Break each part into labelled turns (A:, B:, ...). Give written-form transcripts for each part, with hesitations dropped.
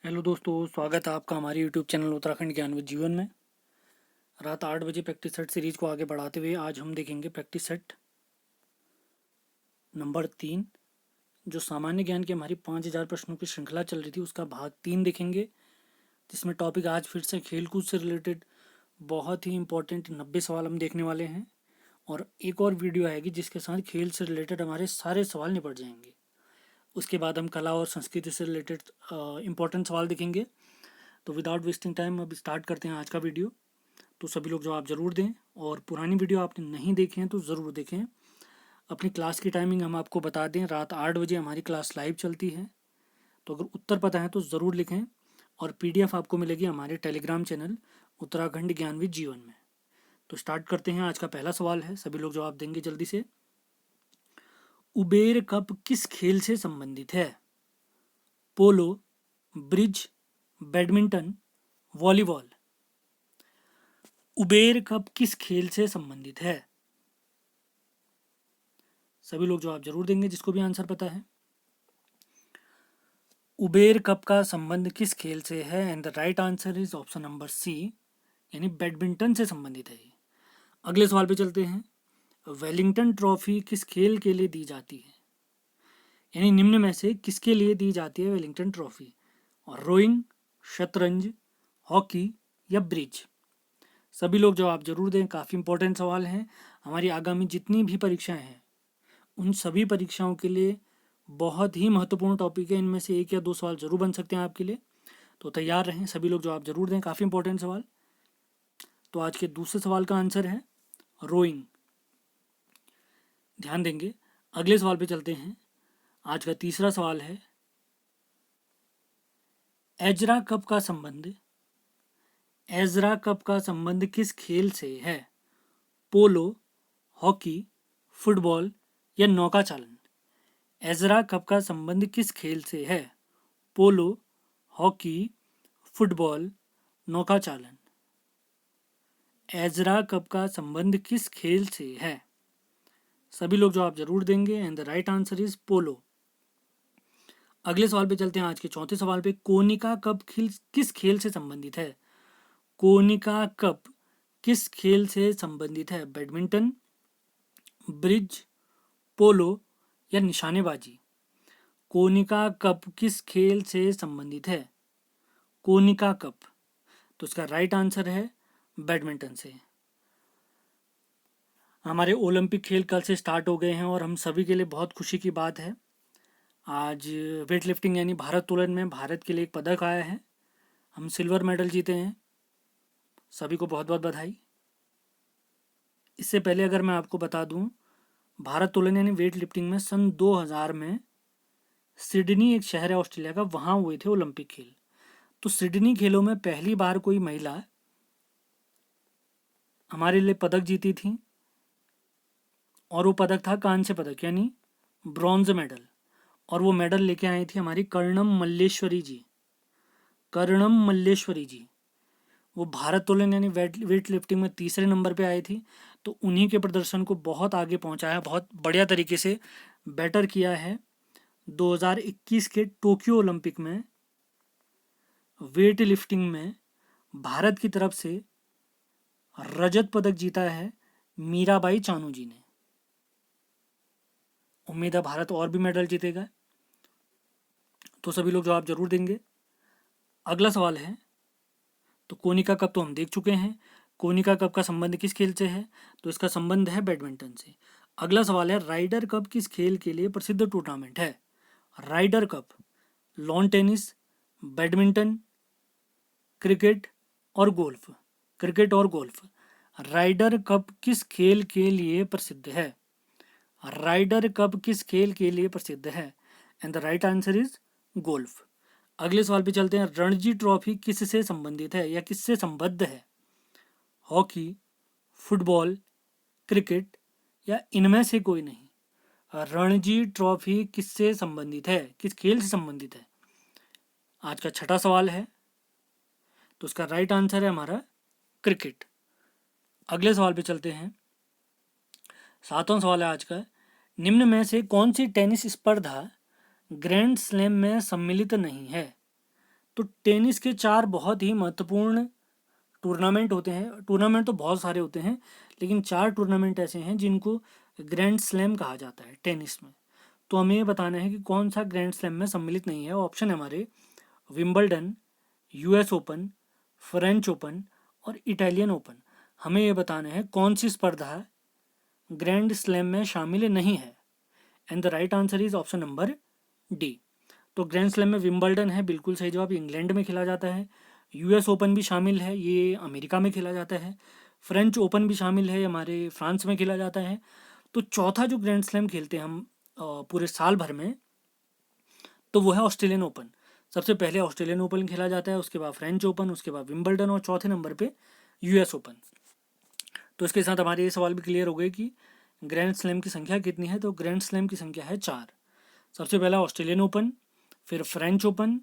A: Hello दोस्तों, स्वागत है आपका हमारे यूट्यूब चैनल उत्तराखंड ज्ञान व जीवन में। रात 8 बजे प्रैक्टिस सेट सीरीज को आगे बढ़ाते हुए आज हम देखेंगे प्रैक्टिस सेट नंबर 3, जो सामान्य ज्ञान की हमारी 5,000 प्रश्नों की श्रृंखला चल रही थी उसका भाग 3 देखेंगे, जिसमें टॉपिक आज फिर से खेलकूद से रिलेटेड बहुत ही इंपॉर्टेंट 90 सवाल हम देखने वाले हैं। और एक और वीडियो आएगी जिसके साथ खेल से रिलेटेड हमारे सारे सवाल निपट जाएंगे। उसके बाद हम कला और संस्कृति से रिलेटेड इंपॉर्टेंट सवाल देखेंगे। तो विदाउट वेस्टिंग टाइम अब स्टार्ट करते हैं आज का वीडियो। तो सभी लोग जवाब ज़रूर दें, और पुरानी वीडियो आपने नहीं देखे हैं तो ज़रूर देखें। अपनी क्लास की टाइमिंग हम आपको बता दें, रात 8 बजे हमारी क्लास लाइव चलती है। तो अगर उत्तर पता है तो ज़रूर लिखें, और पीडीएफ आपको मिलेगी हमारे टेलीग्राम चैनल उत्तराखंड ज्ञान विद जीवन में। तो स्टार्ट करते हैं। आज का पहला सवाल है, सभी लोग जवाब देंगे जल्दी से। उबेर कप किस खेल से संबंधित है? Polo, bridge, badminton, volleyball. Uber cup किस खेल से संबंधित है? सभी लोग जवाब जरूर देंगे जिसको भी आंसर पता है। उबेर कप का संबंध किस खेल से है? And the right answer is option number C, यानी बैडमिंटन से संबंधित है ये। अगले सवाल पे चलते हैं। वेलिंगटन ट्रॉफी किस खेल के लिए दी जाती है? यानी निम्न में से किसके लिए दी जाती है वेलिंगटन ट्रॉफी? और रोइंग, शतरंज, हॉकी या ब्रिज। सभी लोग जवाब जरूर दें, काफ़ी इंपॉर्टेंट सवाल हैं। हमारी आगामी जितनी भी परीक्षाएं हैं उन सभी परीक्षाओं के लिए बहुत ही महत्वपूर्ण टॉपिक है। इनमें से एक या दो सवाल जरूर बन सकते हैं आपके लिए, तो तैयार रहें। सभी लोग जवाब जरूर दें, काफ़ी इंपॉर्टेंट सवाल। तो आज के दूसरे सवाल का आंसर है रोइंग। ध्यान देंगे। अगले सवाल पे चलते हैं। आज का तीसरा सवाल है, एजरा कप का संबंध एजरा कप का संबंध किस खेल से है? पोलो, हॉकी, फुटबॉल या नौका चालन। एजरा कप का संबंध किस खेल से है? पोलो, हॉकी, फुटबॉल, नौका चालन। एजरा कप का संबंध किस खेल से है? सभी लोग जवाब जरूर देंगे, and the right answer is polo. अगले सवाल पे चलते हैं। आज के चौथे सवाल पे, कोनिका कप किस खेल से संबंधित है? कोनिका कप किस खेल से संबंधित है? बैडमिंटन, ब्रिज, पोलो या निशानेबाजी। कोनिका कप किस खेल से संबंधित है? कोनिका कप। तो इसका राइट आंसर है बैडमिंटन से। हमारे ओलंपिक खेल कल से स्टार्ट हो गए हैं और हम सभी के लिए बहुत खुशी की बात है। आज वेट लिफ्टिंग यानी भारत तोलन में भारत के लिए एक पदक आया है। हम सिल्वर मेडल जीते हैं। सभी को बहुत बहुत बधाई। इससे पहले अगर मैं आपको बता दूं, भारत तोलन यानी वेट लिफ्टिंग में सन 2000 में सिडनी एक शहर है ऑस्ट्रेलिया का, वहाँ हुए थे ओलंपिक खेल। तो सिडनी खेलों में पहली बार कोई महिला हमारे लिए पदक जीती थी, और वो पदक था कांस्य पदक यानी ब्रॉन्ज मेडल। और वो मेडल लेके आई थी हमारी कर्णम मल्लेश्वरी जी। कर्णम मल्लेश्वरी जी वो भारत तोलन यानी वेट लिफ्टिंग में तीसरे नंबर पे आई थी। तो उन्हीं के प्रदर्शन को बहुत आगे पहुंचाया, बहुत बढ़िया तरीके से बेटर किया है। 2021 के टोक्यो ओलंपिक में वेट लिफ्टिंग में भारत की तरफ से रजत पदक जीता है मीराबाई चानू जी ने। उम्मीद है भारत और भी मेडल जीतेगा। तो सभी लोग जवाब जरूर देंगे। अगला सवाल है, तो कोनिका कप तो हम देख चुके हैं। कोनिका कप का संबंध किस खेल से है? तो इसका संबंध है बैडमिंटन से। अगला सवाल है, राइडर कप किस खेल के लिए प्रसिद्ध टूर्नामेंट है? Ryder Cup, lawn tennis, badminton, cricket और गोल्फ। क्रिकेट और गोल्फ। राइडर कप किस खेल के लिए प्रसिद्ध है? राइडर कप किस खेल के लिए प्रसिद्ध है? And the right answer is golf. अगले सवाल पे चलते हैं। रणजी ट्रॉफी किससे संबंधित है या किससे संबद्ध है? हॉकी, फुटबॉल, क्रिकेट या इनमें से कोई नहीं। रणजी ट्रॉफी किससे संबंधित है, किस खेल से संबंधित है? आज का छठा सवाल है, तो उसका राइट आंसर है हमारा क्रिकेट। अगले सवाल पे चलते हैं। सातवां सवाल है आज का, निम्न में से कौन सी टेनिस स्पर्धा ग्रैंड स्लैम में सम्मिलित नहीं है? तो टेनिस के 4 बहुत ही महत्वपूर्ण टूर्नामेंट होते हैं। टूर्नामेंट तो बहुत सारे होते हैं, लेकिन 4 टूर्नामेंट ऐसे हैं जिनको ग्रैंड स्लैम कहा जाता है टेनिस में। तो हमें ये बताना है कि कौन सा ग्रैंड स्लैम में सम्मिलित नहीं है। ऑप्शन है हमारे Wimbledon, US open, French open और इटालियन ओपन। हमें ये बताना है कौन सी स्पर्धा ग्रैंड स्लैम में शामिल नहीं है। And the right answer is option number D. तो ग्रैंड स्लैम में विंबलडन है, बिल्कुल सही जवाब, इंग्लैंड में खेला जाता है। यूएस ओपन भी शामिल है, ये अमेरिका में खेला जाता है। फ्रेंच ओपन भी शामिल है, हमारे फ्रांस में खेला जाता है। तो चौथा जो ग्रैंड स्लैम खेलते हैं हम पूरे साल भर में, तो वो है ऑस्ट्रेलियन ओपन। सबसे पहले ऑस्ट्रेलियन ओपन खेला जाता है, उसके बाद फ्रेंच ओपन, उसके बाद विंबलडन और चौथे नंबर पे यूएस ओपन। तो इसके साथ हमारे ये सवाल भी क्लियर हो गए कि ग्रैंड स्लैम की संख्या कितनी है। तो ग्रैंड स्लैम की संख्या है 4। सबसे पहला ऑस्ट्रेलियन ओपन, फिर फ्रेंच ओपन,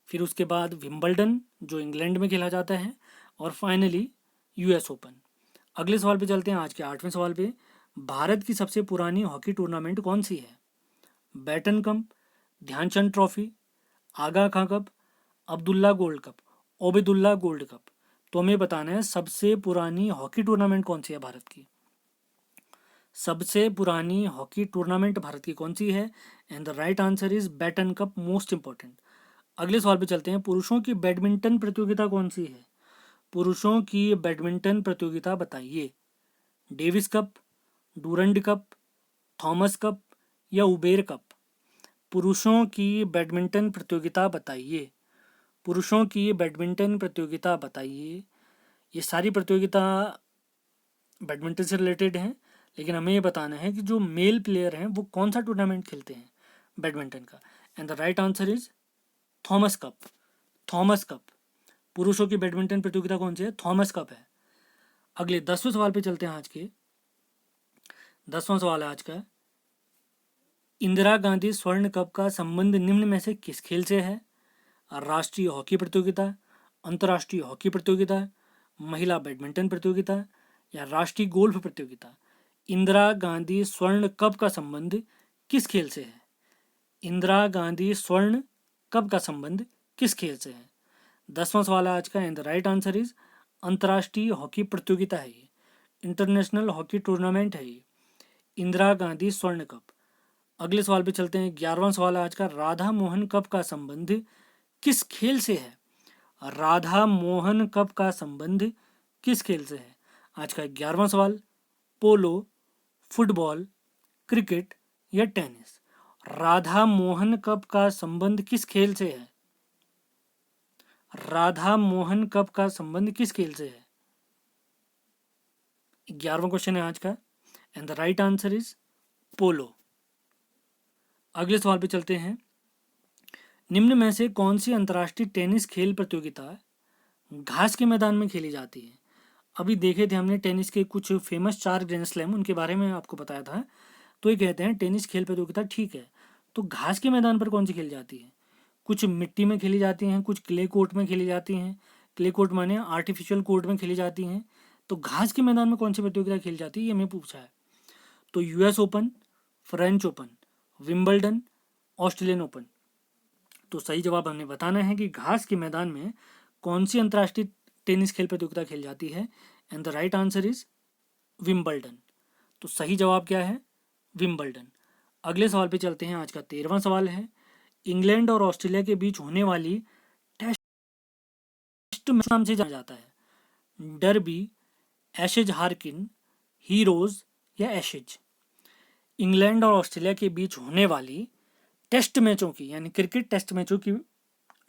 A: फिर उसके बाद विंबलडन जो इंग्लैंड में खेला जाता है, और फाइनली यूएस ओपन। अगले सवाल पे चलते हैं, आज के 8वें सवाल पे। भारत की सबसे पुरानी हॉकी टूर्नामेंट कौन सी है? Beighton cup, Dhyanchand trophy, Aga Khan cup, Abdullah gold cup, Obaidullah gold cup. तो हमें बताना है सबसे पुरानी हॉकी टूर्नामेंट कौन सी है भारत की। सबसे पुरानी हॉकी टूर्नामेंट भारत की कौन सी है? And the right answer is Beighton cup, most important. अगले सवाल पे चलते हैं, पुरुषों की बैडमिंटन प्रतियोगिता कौन सी है? पुरुषों की बैडमिंटन प्रतियोगिता बताइए। Davis cup, Durand cup, Thomas cup या उबेर कप। पुरुषों की बैडमिंटन प्रतियोगिता बताइए। पुरुषों की बैडमिंटन प्रतियोगिता बताइए। ये सारी प्रतियोगिता बैडमिंटन से रिलेटेड हैं, लेकिन हमें ये बताना है कि जो मेल प्लेयर हैं वो कौन सा टूर्नामेंट खेलते हैं बैडमिंटन का। And the right answer is Thomas cup. Thomas cup, पुरुषों की बैडमिंटन प्रतियोगिता कौन सी है? थॉमस कप है। अगले 10वें सवाल पे चलते हैं। आज के 10वां सवाल है आज का, इंदिरा गांधी स्वर्ण कप का संबंध निम्न में से किस खेल से है? राष्ट्रीय हॉकी प्रतियोगिता, अंतर्राष्ट्रीय हॉकी प्रतियोगिता, महिला बैडमिंटन प्रतियोगिता या राष्ट्रीय गोल्फ प्रतियोगिता। इंदिरा गांधी स्वर्ण कप का संबंध किस खेल से है? इंदिरा गांधी स्वर्ण कप का संबंध किस खेल से है? 10वां सवाल है आज का, and the right answer is अंतर्राष्ट्रीय हॉकी प्रतियोगिता है ये, इंटरनेशनल हॉकी टूर्नामेंट है ये, इंदिरा गांधी स्वर्ण कप। अगले सवाल पे चलते हैं, 11वां सवाल है आज का, राधा मोहन कप का संबंध किस खेल से है? राधा मोहन कप का संबंध किस खेल से है? आज का 11वां सवाल, पोलो, फुटबॉल, क्रिकेट या टेनिस। राधा मोहन कप का संबंध किस खेल से है? राधा मोहन कप का संबंध किस खेल से है? 11वां क्वेश्चन है आज का, and the right answer is polo. अगले सवाल पे चलते हैं, निम्न में से कौन सी अंतर्राष्ट्रीय टेनिस खेल प्रतियोगिता घास के मैदान में खेली जाती है? अभी देखे थे हमने टेनिस के कुछ फेमस 4 ग्रैंड स्लैम, उनके बारे में आपको बताया था। तो ये कहते हैं टेनिस खेल प्रतियोगिता ठीक है, तो घास के मैदान पर कौन सी खेली जाती है? कुछ मिट्टी में खेली जाती हैं, कुछ क्ले कोर्ट में खेली जाती हैं। क्ले कोर्ट माने आर्टिफिशियल कोर्ट में खेली जाती हैं। तो घास के मैदान में कौन सी प्रतियोगिता खेली जाती है, ये हमें पूछा है। तो US open, French open, Wimbledon, Australian open. तो सही जवाब हमें बताना है कि घास के मैदान में कौन सी अंतर्राष्ट्रीय टेनिस खेल प्रतियोगिता खेली जाती है। And the right answer is Wimbledon. तो सही जवाब क्या है? विंबलडन। अगले सवाल पे चलते हैं, आज का 13वां सवाल है, इंग्लैंड और ऑस्ट्रेलिया के बीच होने वाली टेस्ट मैच नाम से जाना जाता है? डर्बी, एशेज हार्किन, हीरोज या एशेज। इंग्लैंड और ऑस्ट्रेलिया के बीच होने वाली टेस्ट मैचों की, यानी क्रिकेट टेस्ट मैचों की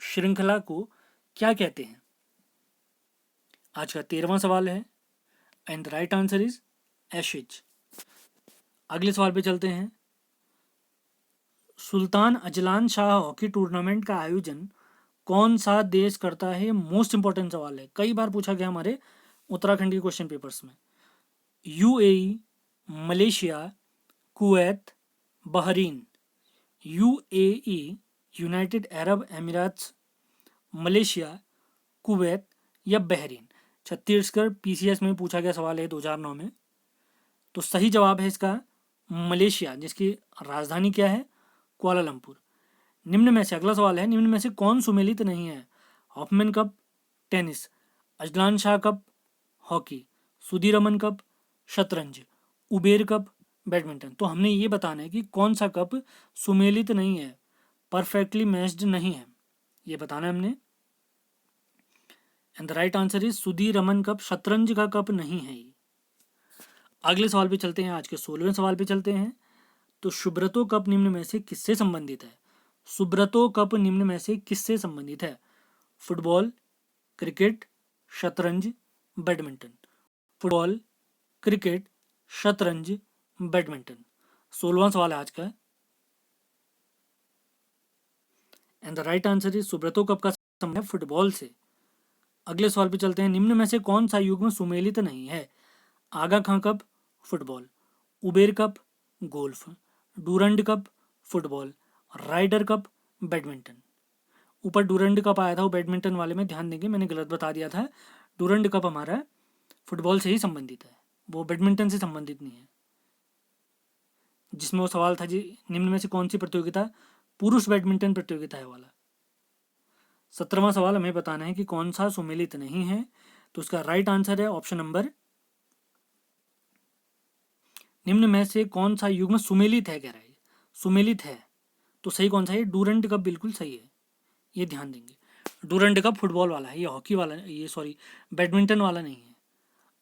A: श्रृंखला को क्या कहते हैं? आज का 13वां सवाल है, and the right answer is Ashes. अगले सवाल पे चलते हैं, Sultan Azlan Shah hockey tournament का आयोजन कौन सा देश करता है? मोस्ट इंपॉर्टेंट सवाल है, कई बार पूछा गया हमारे उत्तराखंड के क्वेश्चन पेपर्स में। UAE, Malaysia, Kuwait, Bahrain. UAE, United Arab Emirates, Malaysia, Kuwait या बहरीन। छत्तीसगढ़ पीसीएस में पूछा गया सवाल है 2009 में। तो सही जवाब है इसका मलेशिया, जिसकी राजधानी क्या है? कुआलालंपुर। निम्न में से, अगला सवाल है, निम्न में से कौन सुमेलित नहीं है? Hopman cup tennis, Azlan Shah cup hockey, Sudirman cup शतरंज, उबेर कप बैडमिंटन। तो हमने ये बताना है कि कौन सा कप सुमेलित नहीं है, परफेक्टली मैच्ड नहीं है, ये बताना है हमने। And the right answer is Sudirman cup शतरंज का कप नहीं है ये। अगले सवाल पे चलते हैं, आज के 16वें सवाल पे चलते हैं। तो सुब्रतो कप निम्न में से किससे संबंधित है? सुब्रतो कप निम्न में से किससे संबंधित है? फुटबॉल, क्रिकेट, शतरंज, बैडमिंटन। फुटबॉल, क्रिकेट, शतरंज, बैडमिंटन। 16वां सवाल है आज का। And the right answer is Subroto cup का संबंध है फुटबॉल से। अगले सवाल पे चलते हैं, निम्न में से कौन सा युग्म सुमेलित नहीं है? Aga Khan cup football, Uber cup golf, Durand cup football, Ryder cup badminton. ऊपर डूरंड कप आया था, वो बैडमिंटन वाले में ध्यान देंगे, मैंने गलत बता दिया था। डूरंड कप हमारा फुटबॉल से ही संबंधित है, वो बैडमिंटन से संबंधित नहीं है। जिसमें वो सवाल था जी, निम्न में से कौन सी प्रतियोगिता पुरुष बैडमिंटन प्रतियोगिता है वाला। 17वां सवाल हमें बताना है कि कौन सा सुमेलित नहीं है। तो उसका राइट आंसर है ऑप्शन नंबर, निम्न में से कौन सा युग्म सुमेलित है, कह रहा है सुमेलित है, तो सही कौन सा है? डूरंड कप बिल्कुल सही है, ये ध्यान देंगे। डूरंड कप फुटबॉल वाला है, ये हॉकी वाला, ये सॉरी बैडमिंटन वाला नहीं है।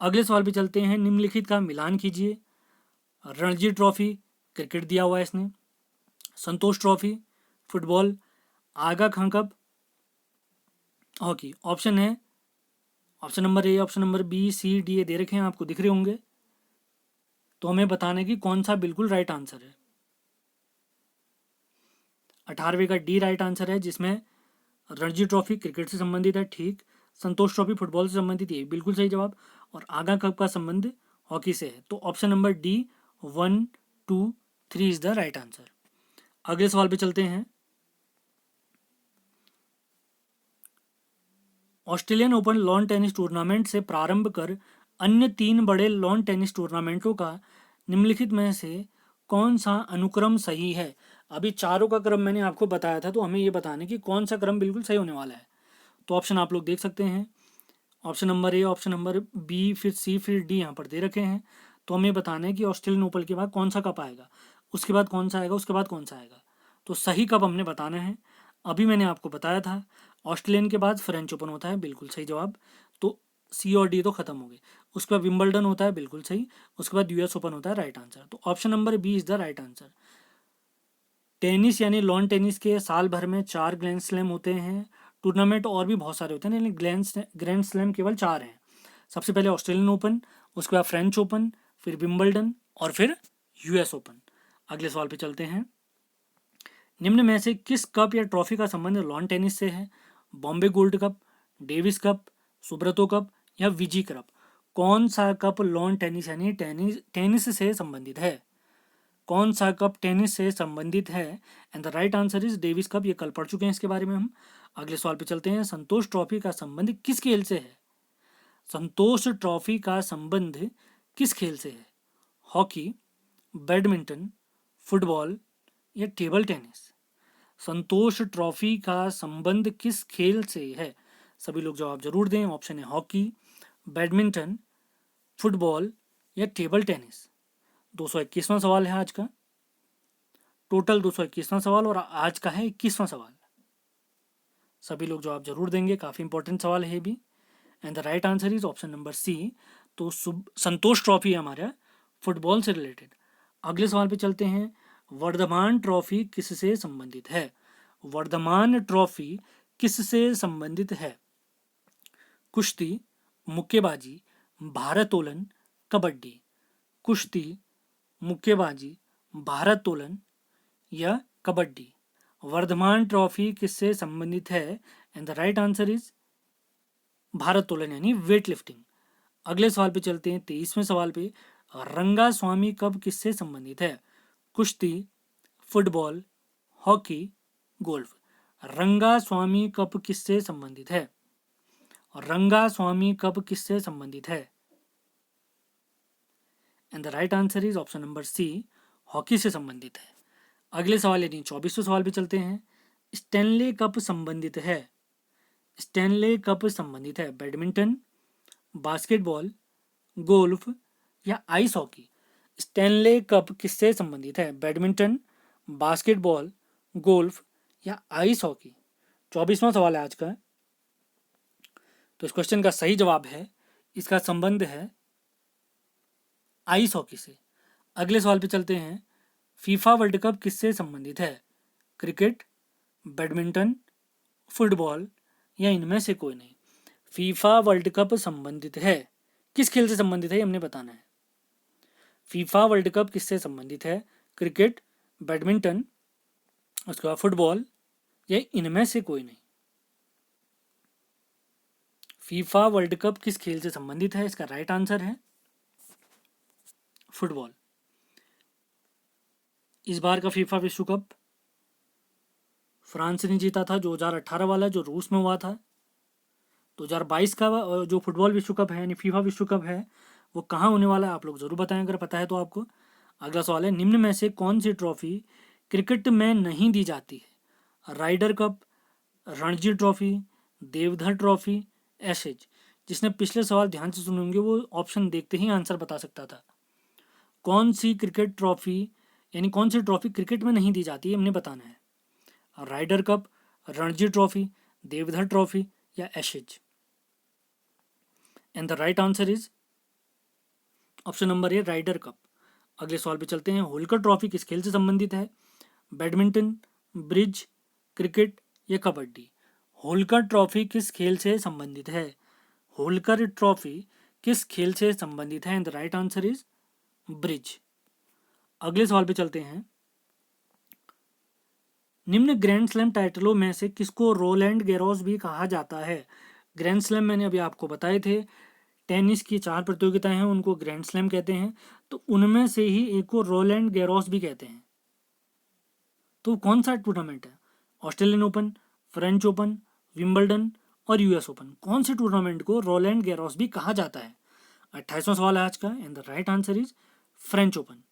A: अगले सवाल पे चलते हैं, निम्नलिखित का मिलान कीजिए। रणजी ट्रॉफी क्रिकेट दिया हुआ है इसने, Santosh trophy football, Aga Khan cup hockey. Option है option number A, option number B, C, D, A दे रखे हैं, आपको दिख रहे होंगे। तो हमें बताना है कि कौन सा बिल्कुल राइट आंसर है। 18वें का डी राइट आंसर है, जिसमें रणजी ट्रॉफी क्रिकेट से संबंधित है, ठीक। संतोष ट्रॉफी फुटबॉल से संबंधित, ये बिल्कुल सही जवाब। और आगा कप का संबंध हॉकी से है। तो option number D 1, 2, 3 is the right answer. अगले सवाल पे चलते हैं। Australian open lawn tennis tournament से प्रारंभ कर अन्य 3 बड़े लॉन टेनिस टूर्नामेंटों का निम्नलिखित में से कौन सा अनुक्रम सही है? अभी चारों का क्रम मैंने आपको बताया था, तो हमें ये बताना है कि कौन सा क्रम बिल्कुल सही होने वाला है। तो ऑप्शन आप लोग देख सकते हैं, option number A, option number B, फिर सी, फिर डी यहाँ पर दे रखे हैं। तो हमें बताना है कि ऑस्ट्रेलियन ओपन के बाद कौन सा कप आएगा, उसके बाद कौन सा आएगा, उसके बाद कौन सा आएगा। तो सही कप हमने बताना है। अभी मैंने आपको बताया था ऑस्ट्रेलियन के बाद फ्रेंच ओपन होता है, बिल्कुल सही जवाब। तो सी और डी तो खत्म हो गए। उसके बाद विंबलडन होता है, बिल्कुल सही। उसके बाद यूएस ओपन होता है, राइट आंसर। तो option number B is the right answer. Tennis यानी लॉन टेनिस के साल भर में 4 ग्रैंड स्लैम होते हैं। टूर्नामेंट और भी बहुत सारे होते हैं, लेकिन ग्रैंड स्लैम केवल 4 हैं। सबसे पहले ऑस्ट्रेलियन ओपन, उसके बाद फ्रेंच ओपन, फिर विंबलडन और फिर यूएस ओपन। अगले सवाल पे चलते हैं। निम्न में से किस कप या ट्रॉफी का संबंध लॉन टेनिस से है? Bombay gold cup, Davis cup, Subroto cup या विजी कप। कौन सा कप लॉन टेनिस यानी टेनिस से संबंधित है? कौन सा कप टेनिस से संबंधित है? And the right answer is Davis cup. ये कल पढ़ चुके हैं इसके बारे में हम। अगले सवाल पे चलते हैं। संतोष ट्रॉफी का संबंध किस खेल से है? संतोष ट्रॉफी का संबंध किस खेल से है? हॉकी, बैडमिंटन, फुटबॉल या टेबल टेनिस। संतोष ट्रॉफी का संबंध किस खेल से है? सभी लोग जवाब जरूर दें। ऑप्शन है हॉकी, बैडमिंटन, फुटबॉल या टेबल टेनिस। 221वां सवाल है आज का। टोटल 221वां सवाल और आज का है 21वां सवाल। सभी लोग जवाब जरूर देंगे, काफ़ी इंपॉर्टेंट सवाल है भी। And the right answer is option number C. तो संतोष ट्रॉफी है हमारा फुटबॉल से रिलेटेड। अगले सवाल पे चलते हैं। वर्धमान ट्रॉफी किससे संबंधित है? वर्धमान ट्रॉफी किससे संबंधित है? कुश्ती, मुक्केबाजी, भारोत्तोलन, कबड्डी। कुश्ती, मुक्केबाजी, भारोत्तोलन या कबड्डी। वर्धमान ट्रॉफी किससे संबंधित है? And the right answer is भारोत्तोलन यानी वेट लिफ्टिंग। अगले सवाल पे चलते हैं। 23वें सवाल पे, रंगा स्वामी कप किससे संबंधित है? कुश्ती, फुटबॉल, हॉकी, गोल्फ। रंगा स्वामी कप किससे संबंधित है? रंगा स्वामी कप किससे संबंधित है? And the right answer is option number C, hockey से संबंधित है। अगले सवाल यानी 24वें सवाल पे चलते हैं। स्टैनले कप संबंधित है स्टैनले कप संबंधित है? बैडमिंटन, बास्केटबॉल, गोल्फ या आइस हॉकी? स्टैनले कप किससे संबंधित है? बैडमिंटन, बास्केटबॉल, गोल्फ या आइस हॉकी? 24वां सवाल है आज का। तो इस क्वेश्चन का सही जवाब है, इसका संबंध है आइस हॉकी से। अगले सवाल पे चलते हैं। फीफा वर्ल्ड कप किससे संबंधित है? क्रिकेट, बैडमिंटन, फुटबॉल या इनमें से कोई नहीं? फीफा वर्ल्ड कप संबंधित है, किस खेल से संबंधित है ये हमने बताना है। फीफा वर्ल्ड कप किससे संबंधित है? क्रिकेट, बैडमिंटन, उसके बाद फुटबॉल या इनमें से कोई नहीं? फीफा वर्ल्ड कप किस खेल से संबंधित है? इसका राइट आंसर है फुटबॉल। इस बार का फीफा विश्व कप फ्रांस ने जीता था, 2018 वाला जो रूस में हुआ था। 2022 का जो फुटबॉल विश्व कप है यानी फीफा विश्व कप है वो कहाँ होने वाला है? आप लोग जरूर बताएं अगर पता है तो आपको। अगला सवाल है, निम्न में से कौन सी ट्रॉफी क्रिकेट में नहीं दी जाती है? Ryder cup, Ranji trophy, Deodhar trophy, Ashes? जिसने पिछले सवाल ध्यान से सुने होंगे वो ऑप्शन देखते ही आंसर बता सकता था। कौन सी क्रिकेट ट्रॉफी यानी कौन सी ट्रॉफी क्रिकेट में नहीं दी जाती है हमने बताना है। Ryder cup, Ranji trophy, Deodhar trophy या Ashes? And the right answer is option number A, Ryder cup. अगले सवाल पे चलते हैं। होलकर ट्रॉफी किस खेल से संबंधित है? बैडमिंटन, ब्रिज, क्रिकेट या कबड्डी? होलकर ट्रॉफी किस खेल से संबंधित है? होलकर ट्रॉफी किस खेल से संबंधित है? And the right answer is bridge. अगले सवाल पे चलते हैं। निम्न ग्रैंड स्लैम टाइटलों में से किसको रोलैंड गैरोस भी कहा जाता है? ग्रैंड स्लैम मैंने अभी आपको बताए थे, टेनिस की 4 प्रतियोगिताएं हैं उनको ग्रैंड स्लैम कहते हैं, तो उनमें से ही एक को रोलैंड गैरोस भी कहते हैं। तो कौन सा टूर्नामेंट है? Australian open, French open, Wimbledon और यूएस ओपन? कौन से टूर्नामेंट को रोलैंड गैरोस भी कहा जाता है? 28वां सवाल है आज का and the right answer is French open.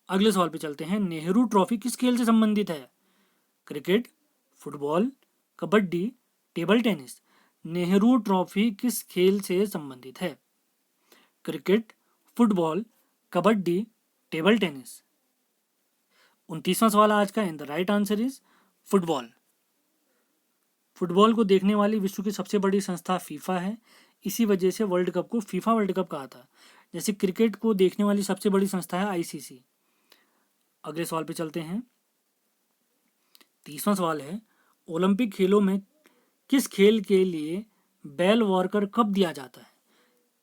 A: अगले सवाल पे चलते हैं। नेहरू ट्रॉफी किस खेल से संबंधित है? Cricket, football, kabaddi, table tennis? Nehru trophy किस खेल से संबंधित है? Cricket, football, kabaddi, table tennis? 29वां सवाल आज का and the right answer is football. Football को देखने वाली विश्व की सबसे बड़ी संस्था फीफा है, इसी वजह से वर्ल्ड कप को फीफा वर्ल्ड कप कहा था। जैसे क्रिकेट को देखने वाली सबसे बड़ी संस्था है आईसीसी। अगले सवाल पे चलते हैं। 30वां सवाल है, ओलंपिक खेलों में किस खेल के लिए बेल वॉकर कप दिया जाता है?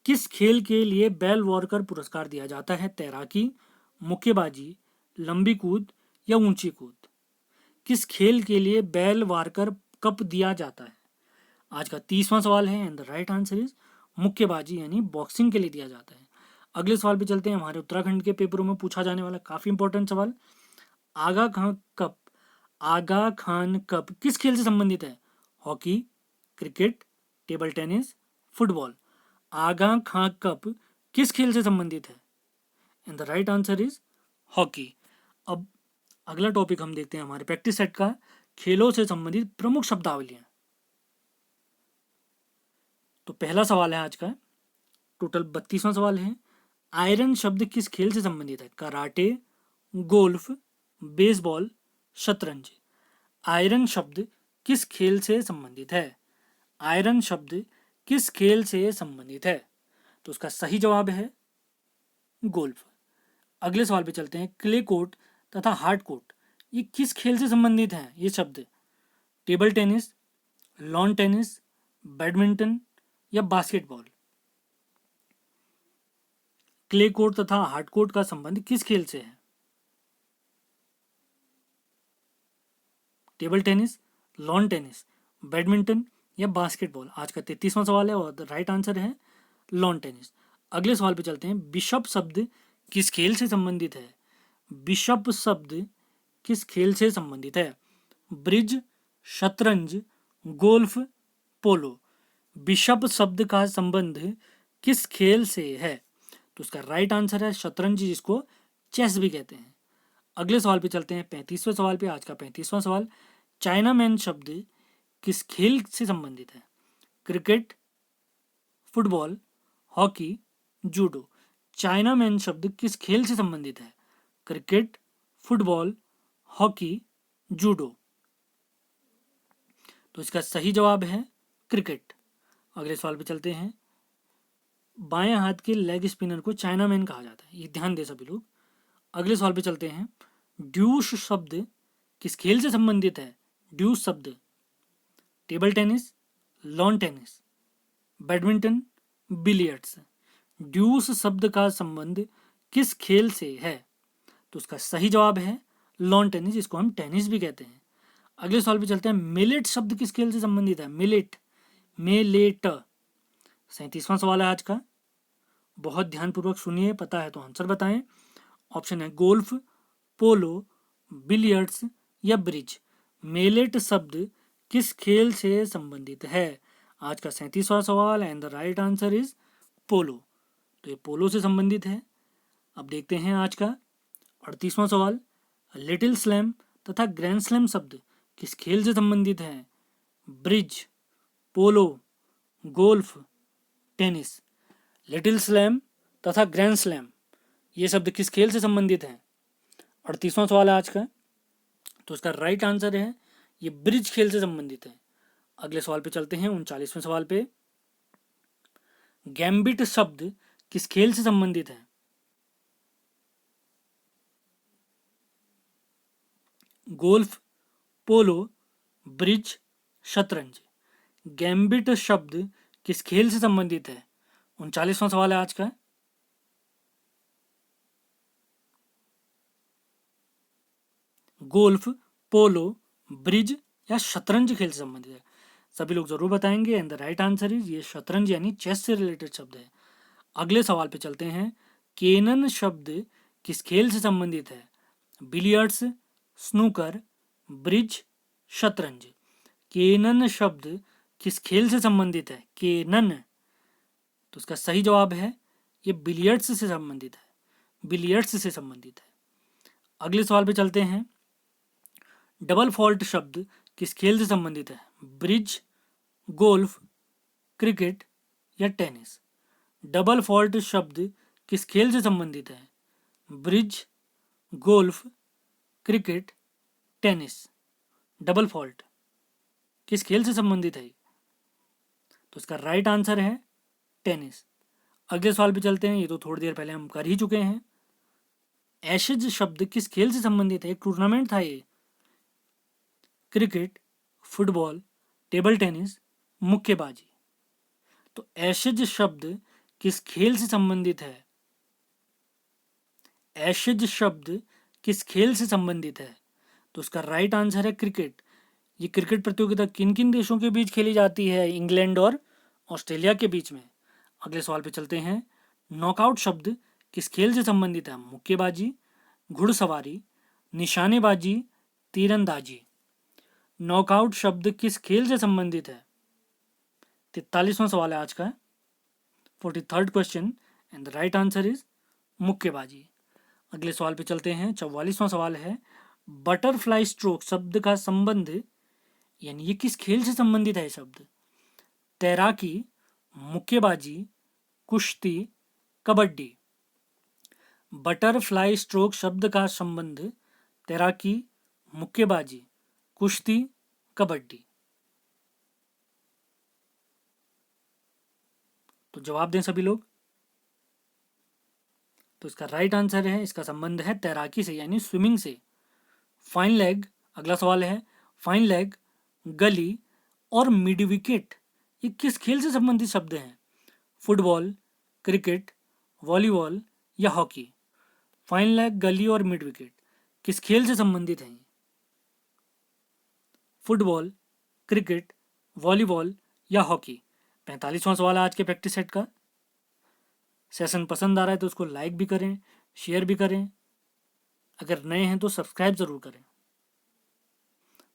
A: किस खेल के लिए बेल वॉकर पुरस्कार दिया जाता है? तैराकी, मुक्केबाजी, लंबी कूद या ऊंची कूद? किस खेल के लिए बेल वॉकर कप दिया जाता है? आज का 30वां सवाल है and the right answer is मुक्केबाजी यानी बॉक्सिंग के लिए दिया जाता है। अगले सवाल पे चलते हैं। हमारे उत्तराखंड के पेपरों में पूछा जाने वाला काफी इंपॉर्टेंट सवाल, आगा खान कप किस खेल से संबंधित है? Hockey, cricket, table tennis, football? Aga Khan cup किस खेल से संबंधित है? And the right answer is hockey. अब अगला टॉपिक हम देखते हैं हमारे प्रैक्टिस सेट का, खेलों से संबंधित प्रमुख शब्दावलियां। तो पहला सवाल है आज का, टोटल 32वां सवाल है। आयरन शब्द किस खेल से संबंधित है? कराटे, गोल्फ, बेसबॉल, शतरंज? आयरन शब्द किस खेल से संबंधित है? आयरन शब्द किस खेल से संबंधित है? तो उसका सही जवाब है गोल्फ। अगले सवाल पे चलते हैं। क्ले कोर्ट तथा हार्ड कोर्ट ये किस खेल से संबंधित हैं? ये शब्द table tennis, lawn tennis, badminton या बास्केटबॉल? क्ले कोर्ट तथा हार्ड कोर्ट का संबंध किस खेल से है? Table tennis, lawn tennis, badminton या बास्केटबॉल? आज का 33वां सवाल है और राइट आंसर है लॉन टेनिस। अगले सवाल पे चलते हैं। बिशप शब्द किस खेल से संबंधित है? बिशप शब्द किस खेल से संबंधित है? ब्रिज, शतरंज, गोल्फ, पोलो? बिशप शब्द का संबंध किस खेल से है? तो उसका राइट आंसर है शतरंज, जिसको चेस भी कहते हैं। अगले सवाल पे चलते हैं 35वें सवाल पे। आज का 35वां सवाल, चाइना मैन शब्द किस खेल से संबंधित है? Cricket, football, hockey, judo. Chinaman शब्द किस खेल से संबंधित है? Cricket, football, hockey, judo. तो इसका सही जवाब है क्रिकेट। अगले सवाल पे चलते हैं। बाएं हाथ के लेग स्पिनर को चाइनामैन कहा जाता है, ये ध्यान दे सभी लोग। अगले सवाल पे चलते हैं। ड्यूस शब्द किस खेल से संबंधित है? ड्यूस शब्द table tennis, lawn tennis, badminton, billiards. Deuce शब्द का संबंध किस खेल से है? तो उसका सही जवाब है लॉन टेनिस, जिसको हम टेनिस भी कहते हैं। अगले सवाल पे चलते हैं। मिलेट शब्द किस खेल से संबंधित है? Millet, maleate. 37वां सवाल है आज का, बहुत ध्यानपूर्वक सुनिए, पता है तो आंसर बताएं। ऑप्शन है गोल्फ, पोलो, बिलियर्ड्स या ब्रिज। मेलेट शब्द किस खेल से संबंधित है? आज का 37वां सवाल and the right answer is polo. तो ये पोलो से संबंधित है। अब देखते हैं आज का 38वां सवाल। लिटिल स्लैम तथा ग्रैंड स्लैम शब्द किस खेल से संबंधित है? ब्रिज, पोलो, गोल्फ, टेनिस। लिटिल स्लैम तथा ग्रैंड स्लैम ये शब्द किस खेल से संबंधित है? 38वां सवाल है आज का। तो इसका राइट आंसर है ये ब्रिज खेल से संबंधित है। अगले सवाल पे चलते हैं 39वें सवाल पे। गैम्बिट शब्द किस खेल से संबंधित है? गोल्फ, पोलो, ब्रिज, शतरंज। गैम्बिट शब्द किस खेल से संबंधित है? 39वां सवाल है आज का। गोल्फ, पोलो, ब्रिज या शतरंज खेल से संबंधित है? सभी लोग जरूर बताएंगे and the right answer is ये शतरंज यानी चेस से रिलेटेड शब्द है। अगले सवाल पे चलते हैं। केनन शब्द किस खेल से संबंधित है? बिलियर्ड्स, स्नूकर, ब्रिज, शतरंज। केनन शब्द किस खेल से संबंधित है? केनन। तो इसका सही जवाब है ये बिलियर्ड्स से संबंधित है, बिलियर्ड्स से संबंधित है। अगले सवाल पे चलते हैं। डबल फॉल्ट शब्द किस खेल से संबंधित है? ब्रिज, गोल्फ, क्रिकेट या टेनिस। डबल फॉल्ट शब्द किस खेल से संबंधित है? Bridge, golf, cricket, tennis. Double fault किस खेल से संबंधित है? तो इसका राइट आंसर है टेनिस। अगले सवाल पे चलते हैं, ये तो थोड़ी देर पहले हम कर ही चुके हैं। एशेज शब्द किस खेल से संबंधित है? एक टूर्नामेंट था ये। क्रिकेट, फुटबॉल, टेबल टेनिस, मुक्केबाजी। तो एशेज शब्द किस खेल से संबंधित है? एशेज शब्द किस खेल से संबंधित है? तो उसका राइट आंसर है क्रिकेट। ये क्रिकेट प्रतियोगिता किन किन देशों के बीच खेली जाती है? इंग्लैंड और ऑस्ट्रेलिया के बीच में। अगले सवाल पे चलते हैं। नॉकआउट शब्द किस खेल से संबंधित है? मुक्केबाजी, घुड़सवारी, निशानेबाजी, तीरंदाजी। नॉकआउट शब्द किस खेल से संबंधित है? 43वां सवाल है आज का, 43rd question and the right answer is मुक्केबाजी। अगले सवाल पे चलते हैं। 44वां सवाल है। बटरफ्लाई स्ट्रोक शब्द का संबंध यानी ये किस खेल से संबंधित है? शब्द तैराकी, मुक्केबाजी, कुश्ती, कबड्डी। बटरफ्लाई स्ट्रोक शब्द का संबंध तैराकी, मुक्केबाजी, कुश्ती, कबड्डी। तो जवाब दें सभी लोग। तो इसका राइट आंसर है, इसका संबंध है तैराकी से यानी स्विमिंग से। फाइन लेग, अगला सवाल है। फाइन लेग, गली और मिड विकेट ये किस खेल से संबंधित शब्द हैं? फुटबॉल, क्रिकेट, वॉलीबॉल या हॉकी। फाइन लेग, गली और मिड विकेट किस खेल से संबंधित हैं? फुटबॉल, क्रिकेट, वॉलीबॉल या हॉकी। 45वां सवाल है आज के प्रैक्टिस सेट का। सेशन पसंद आ रहा है तो उसको लाइक भी करें, शेयर भी करें। अगर नए हैं तो सब्सक्राइब जरूर करें।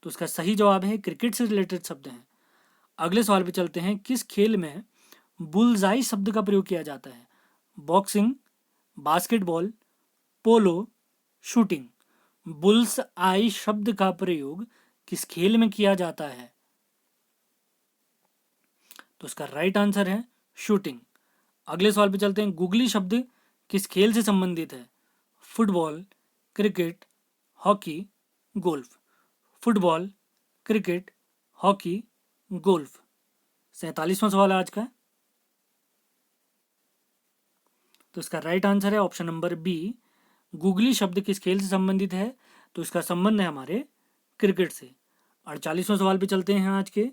A: तो इसका सही जवाब है क्रिकेट से रिलेटेड शब्द हैं। अगले सवाल पे चलते हैं। किस खेल में बुलजाई शब्द का प्रयोग किया जाता है? बॉक्सिंग, बास्केटबॉल, पोलो, शूटिंग। बुल्स आई शब्द का प्रयोग किस खेल में किया जाता है? तो इसका राइट आंसर है शूटिंग। अगले सवाल पे चलते हैं। गूगली शब्द किस खेल से संबंधित है? Football, cricket, hockey, golf. Football, cricket, hockey, golf. 47वां सवाल है आज का। तो इसका राइट आंसर है ऑप्शन नंबर बी, गूगली शब्द किस खेल से संबंधित है? तो इसका संबंध है हमारे क्रिकेट से। 48वां सवाल पे चलते हैं आज के।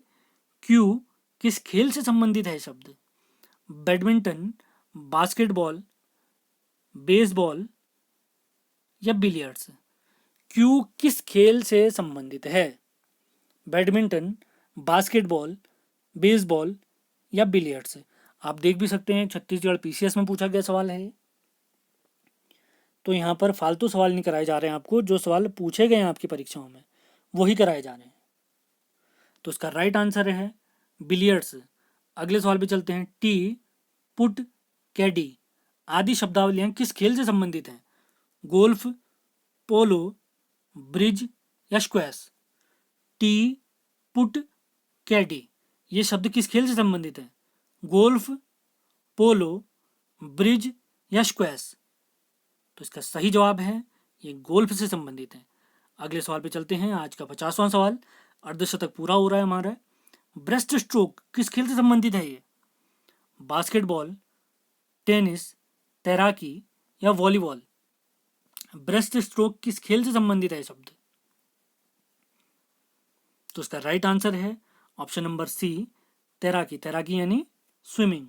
A: क्यू किस खेल से संबंधित है शब्द? बैडमिंटन, बास्केटबॉल, बेसबॉल या बिलियर्ड्स। क्यू किस खेल से संबंधित है? बैडमिंटन, बास्केटबॉल, बेसबॉल या बिलियर्ड्स। आप देख भी सकते हैं छत्तीसगढ़ पीसीएस में पूछा गया सवाल है। तो यहाँ पर फालतू सवाल नहीं कराए जा रहे हैं आपको, जो सवाल पूछे गए हैं आपकी परीक्षाओं में वही कराए जा रहे हैं। तो इसका राइट आंसर है बिलियर्ड्स। अगले सवाल पे चलते हैं। टी, पुट, कैडी आदि शब्दावलियां किस खेल से संबंधित हैं? गोल्फ, पोलो, ब्रिज या स्क्वैश। टी, पुट, कैडी ये शब्द किस खेल से संबंधित है? गोल्फ, पोलो, ब्रिज या स्क्वैश। तो इसका सही जवाब है ये गोल्फ से संबंधित है। अगले सवाल पे चलते हैं। आज का 50वां सवाल, अर्धशतक पूरा हो रहा है हमारा। ब्रेस्ट स्ट्रोक किस खेल से संबंधित है? ये बास्केटबॉल, टेनिस, तैराकी या वॉलीबॉल। ब्रेस्ट स्ट्रोक किस खेल से संबंधित है शब्द? तो इसका राइट आंसर है ऑप्शन नंबर सी, तैराकी। तैराकी यानी स्विमिंग।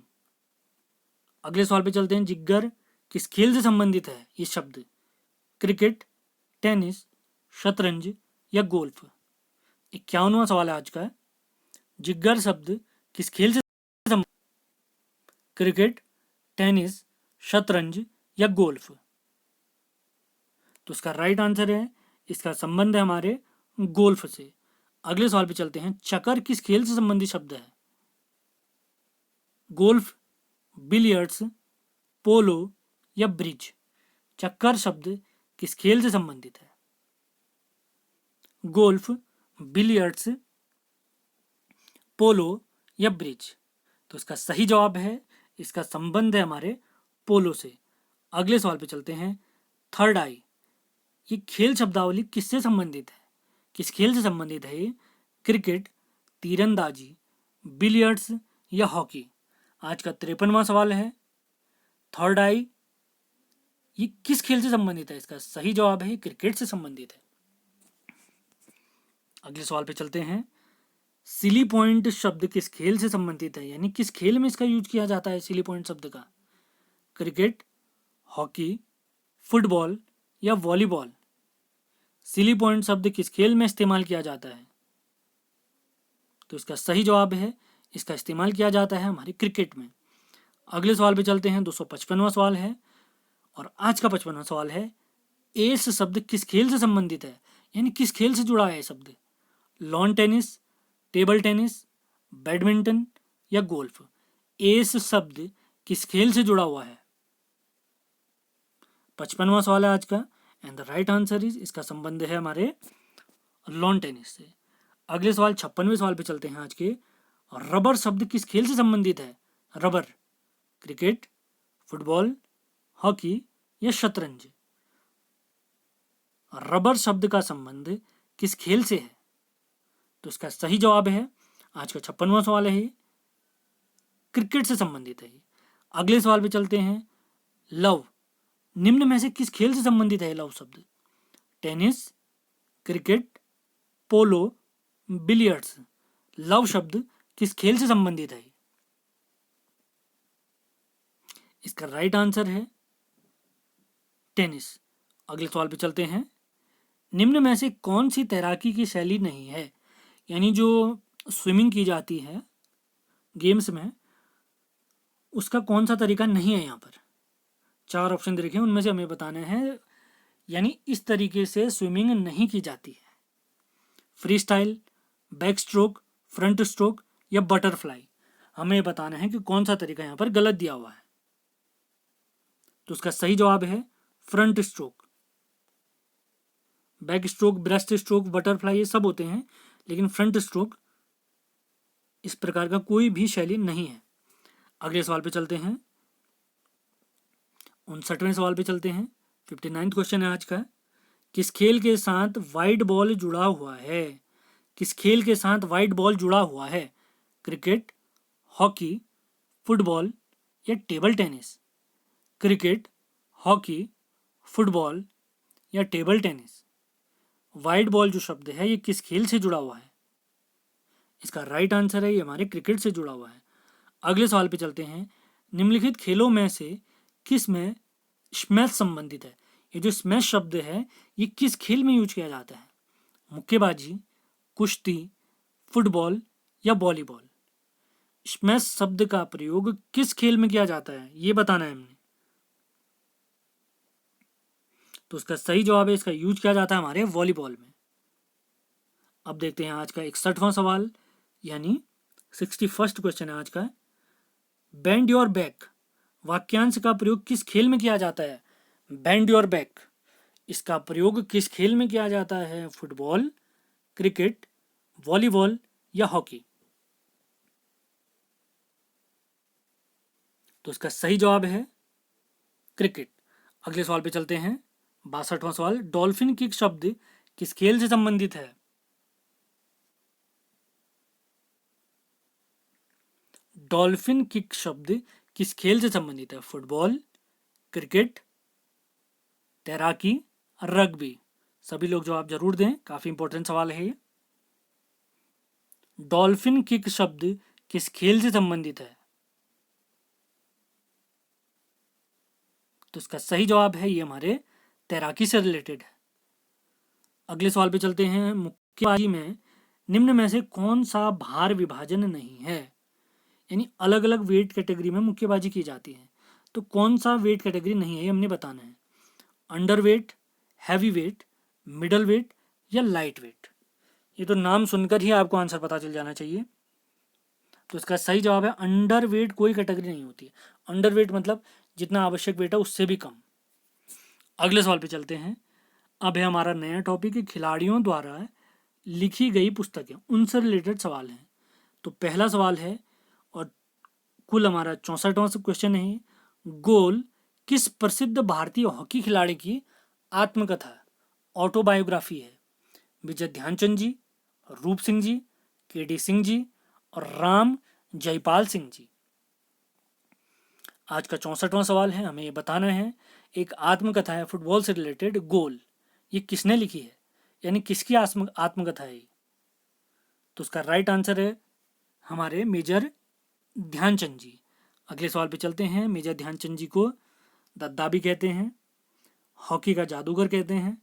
A: अगले सवाल पे चलते हैं। जिगर किस खेल से संबंधित है ये शब्द? क्रिकेट, टेनिस, शतरंज या गोल्फ। 51वां सवाल है आज का। जिगर शब्द किस खेल से संबंधित? क्रिकेट, टेनिस, शतरंज या गोल्फ। तो इसका राइट आंसर है, इसका संबंध है हमारे गोल्फ से। अगले सवाल पे चलते हैं। चकर किस खेल से संबंधित शब्द है? गोल्फ, बिलियर्ड्स, पोलो या ब्रिज। चक्कर शब्द किस खेल से संबंधित है? गोल्फ, बिलियर्ड्स, पोलो या ब्रिज। तो इसका सही जवाब है, इसका संबंध है हमारे पोलो से। अगले सवाल पे चलते हैं। थर्ड आई ये खेल शब्दावली किससे संबंधित है? किस खेल से संबंधित है ये? क्रिकेट, तीरंदाजी, बिलियर्ड्स या हॉकी। आज का 53वां सवाल है। थर्ड आई ये किस खेल से संबंधित है? इसका सही जवाब है क्रिकेट से संबंधित है। अगले सवाल पे चलते हैं। सिली पॉइंट शब्द किस खेल से संबंधित है? यानी किस खेल में इसका यूज किया जाता है सिली पॉइंट शब्द का? क्रिकेट, हॉकी, फुटबॉल या वॉलीबॉल। सिली पॉइंट शब्द किस खेल में इस्तेमाल किया जाता है? तो इसका सही जवाब है, इसका इस्तेमाल किया जाता है हमारे क्रिकेट में। अगले सवाल पे चलते हैं। 255वां सवाल है और आज का 55वां सवाल है। एस शब्द किस खेल से संबंधित है? यानी किस खेल से जुड़ा है शब्द? Lawn tennis, table tennis, badminton या गोल्फ। एस शब्द किस खेल से जुड़ा हुआ है? 55वां सवाल है आज का and the right answer is, इसका संबंध है हमारे लॉन टेनिस से। अगले सवाल 56वें सवाल पे चलते हैं आज के। रबर शब्द किस खेल से संबंधित है? रबर, क्रिकेट, फुटबॉल, हॉकी या शतरंज। रबर शब्द का संबंध किस खेल से है? तो इसका सही जवाब है, आज का 56वां सवाल है, क्रिकेट से संबंधित है। अगले सवाल पे चलते हैं। लव निम्न में से किस खेल से संबंधित है लव शब्द? टेनिस, क्रिकेट, पोलो, बिलियर्ड्स। लव शब्द किस खेल से संबंधित है? इसका राइट आंसर है टेनिस। अगले सवाल पे चलते हैं। निम्न में से कौन सी तैराकी की शैली नहीं है? यानी जो स्विमिंग की जाती है गेम्स में, उसका कौन सा तरीका नहीं है? यहाँ पर 4 ऑप्शन दे रखे हैं, उनमें से हमें बताना है। यानी इस तरीके से स्विमिंग नहीं की जाती है। Free style, back stroke, front stroke या बटरफ्लाई। हमें बताना है कि कौन सा तरीका यहाँ पर गलत दिया हुआ है। तो उसका सही जवाब है front stroke. Back stroke, breast stroke, butterfly ये सब होते हैं, लेकिन फ्रंट स्ट्रोक इस प्रकार का कोई भी शैली नहीं है। अगले सवाल पे चलते हैं, 59वें सवाल पे चलते हैं। 59वां क्वेश्चन है आज का, किस खेल के साथ वाइड बॉल जुड़ा हुआ है? किस खेल के साथ वाइड बॉल जुड़ा हुआ है? क्रिकेट, हॉकी, फुटबॉल या table tennis? Cricket, hockey, football या टेबल टेनिस? वाइड बॉल जो शब्द है ये किस खेल से जुड़ा हुआ है? इसका राइट आंसर है ये हमारे क्रिकेट से जुड़ा हुआ है। अगले सवाल पे चलते हैं, निम्नलिखित खेलों में से किस में स्मैश संबंधित है? ये जो स्मैश शब्द है ये किस खेल में यूज किया जाता है? मुक्केबाजी, कुश्ती, फुटबॉल या वॉलीबॉल? स्मैश शब्द का प्रयोग किस खेल में किया जाता है ये बताना है हमने। तो इसका सही जवाब है, इसका यूज किया जाता है हमारे वॉलीबॉल में। अब देखते हैं आज का 61वां सवाल, यानी 61st क्वेश्चन है आज का। बेंड योर बैक वाक्यांश का प्रयोग किस खेल में किया जाता है? बेंड योर बैक, इसका प्रयोग किस खेल में किया जाता है? फुटबॉल, क्रिकेट, वॉलीबॉल या हॉकी? तो इसका सही जवाब है क्रिकेट। अगले सवाल पे चलते हैं, 62वां सवाल, डॉल्फिन किक शब्द किस खेल से संबंधित है? डॉल्फिन किक शब्द किस खेल से संबंधित है? फुटबॉल, क्रिकेट, तैराकी, रग्बी? सभी लोग जवाब जरूर दें, काफी इंपॉर्टेंट सवाल है ये। डॉल्फिन किक शब्द किस खेल से संबंधित है? तो इसका सही जवाब है ये हमारे तैराकी से रिलेटेड है। अगले सवाल पे चलते हैं, मुक्केबाजी में निम्न में से कौन सा भार विभाजन नहीं है? यानी अलग अलग वेट कैटेगरी में मुक्केबाजी की जाती है, तो कौन सा वेट कैटेगरी नहीं है ये हमने बताना है। Under weight, heavy weight, middle wait या लाइट वेट? ये तो नाम सुनकर ही आपको आंसर पता चल जाना चाहिए। तो इसका सही जवाब है अंडर वेट कोई कैटेगरी नहीं होती है। अंडर वेट मतलब जितना आवश्यक वेट है उससे भी कम। अगले सवाल पे चलते हैं, अब है हमारा नया टॉपिक, खिलाड़ियों द्वारा लिखी गई पुस्तकें, उनसे रिलेटेड सवाल हैं। तो पहला सवाल है, और कुल हमारा 64वां क्वेश्चन है, गोल किस प्रसिद्ध भारतीय हॉकी खिलाड़ी की आत्मकथा ऑटोबायोग्राफी है? विजय ध्यानचंद जी, रूप सिंह जी, केडी सिंह जी और राम जयपाल सिंह जी? आज का 64वां सवाल है, हमें ये बताना है, एक आत्मकथा है फुटबॉल से रिलेटेड, गोल, ये किसने लिखी है? यानी किसकी आत्मकथा है ये? तो उसका राइट आंसर है हमारे मेजर ध्यानचंद जी। अगले सवाल पे चलते हैं, मेजर ध्यानचंद जी को दद्दा भी कहते हैं, हॉकी का जादूगर कहते हैं।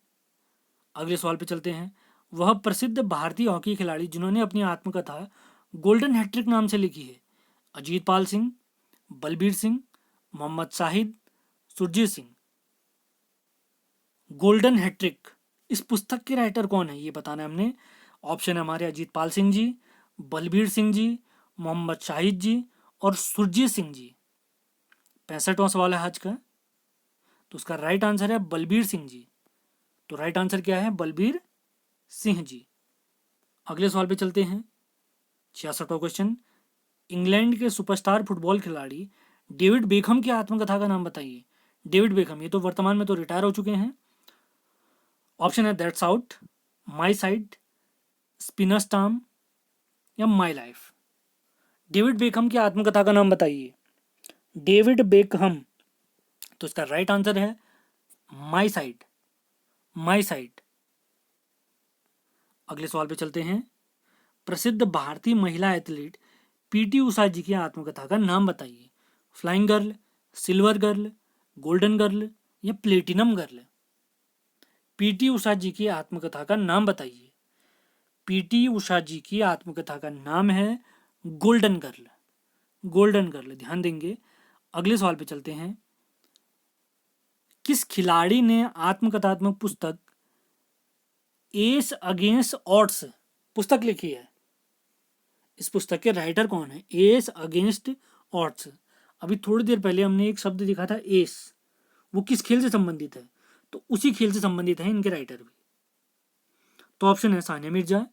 A: अगले सवाल पे चलते हैं, वह प्रसिद्ध भारतीय हॉकी खिलाड़ी जिन्होंने अपनी आत्मकथा गोल्डन हैट्रिक नाम से लिखी है? अजीत पाल सिंह, बलबीर सिंह, मोहम्मद शाहिद, सुरजीत सिंह? गोल्डन हैट्रिक, इस पुस्तक के राइटर कौन है ये बताना है हमने। ऑप्शन है हमारे अजीत पाल सिंह जी, बलबीर सिंह जी, मोहम्मद शाहिद जी और सुरजीत सिंह जी। 65वां सवाल है आज का, तो उसका राइट आंसर है बलबीर सिंह जी। तो राइट आंसर क्या है? बलबीर सिंह जी। अगले सवाल पे चलते हैं, 66वां क्वेश्चन, इंग्लैंड के सुपरस्टार फुटबॉल खिलाड़ी डेविड बेकहम की आत्मकथा का नाम बताइए। डेविड बेकहम ये तो वर्तमान में तो रिटायर हो चुके हैं। ऑप्शन है that's out, my side, spinners term या माई लाइफ? डेविड बेकहम की आत्मकथा का नाम बताइए। डेविड बेकहम, तो इसका राइट आंसर है माई साइड, माई साइड। अगले सवाल पे चलते हैं, प्रसिद्ध भारतीय महिला एथलीट पीटी उषा जी की आत्मकथा का नाम बताइए। Flying girl, silver girl, golden girl या प्लेटिनम गर्ल? पीटी उषा जी की आत्मकथा का नाम बताइए। पीटी उषा जी की आत्मकथा का नाम है गोल्डन गर्ल, गोल्डन गर्ल, ध्यान देंगे। अगले सवाल पे चलते हैं, किस खिलाड़ी ने आत्मकथात्मक पुस्तक एस अगेंस्ट ऑड्स पुस्तक लिखी है? इस पुस्तक के राइटर कौन है? S against odds. अभी थोड़ी देर पहले हमने एक शब्द दिखा था एस, वो किस खेल से संबंधित है? तो उसी खेल से संबंधित है इनके राइटर भी। तो ऑप्शन है सानिया मिर्जा,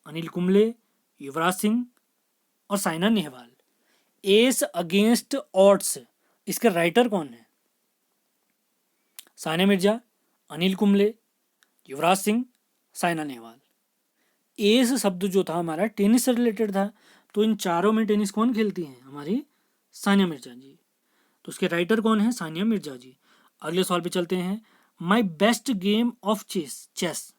A: अनिल कुंबले, युवराज सिंह, और Saina Nehwal. S against odds, इसके राइटर कौन है? सानिया मिर्जा, अनिल कुंबले, युवराज सिंह, साइना नेहवाल। एस शब्द जो था हमारा टेनिस से रिलेटेड था, तो इन चारों में टेनिस कौन खेलती हैं? हमारी सानिया मिर्जा जी। तो उसके राइटर कौन है? सानिया मिर्जा जी। अगले सवाल पे चलते हैं। My best game of chess,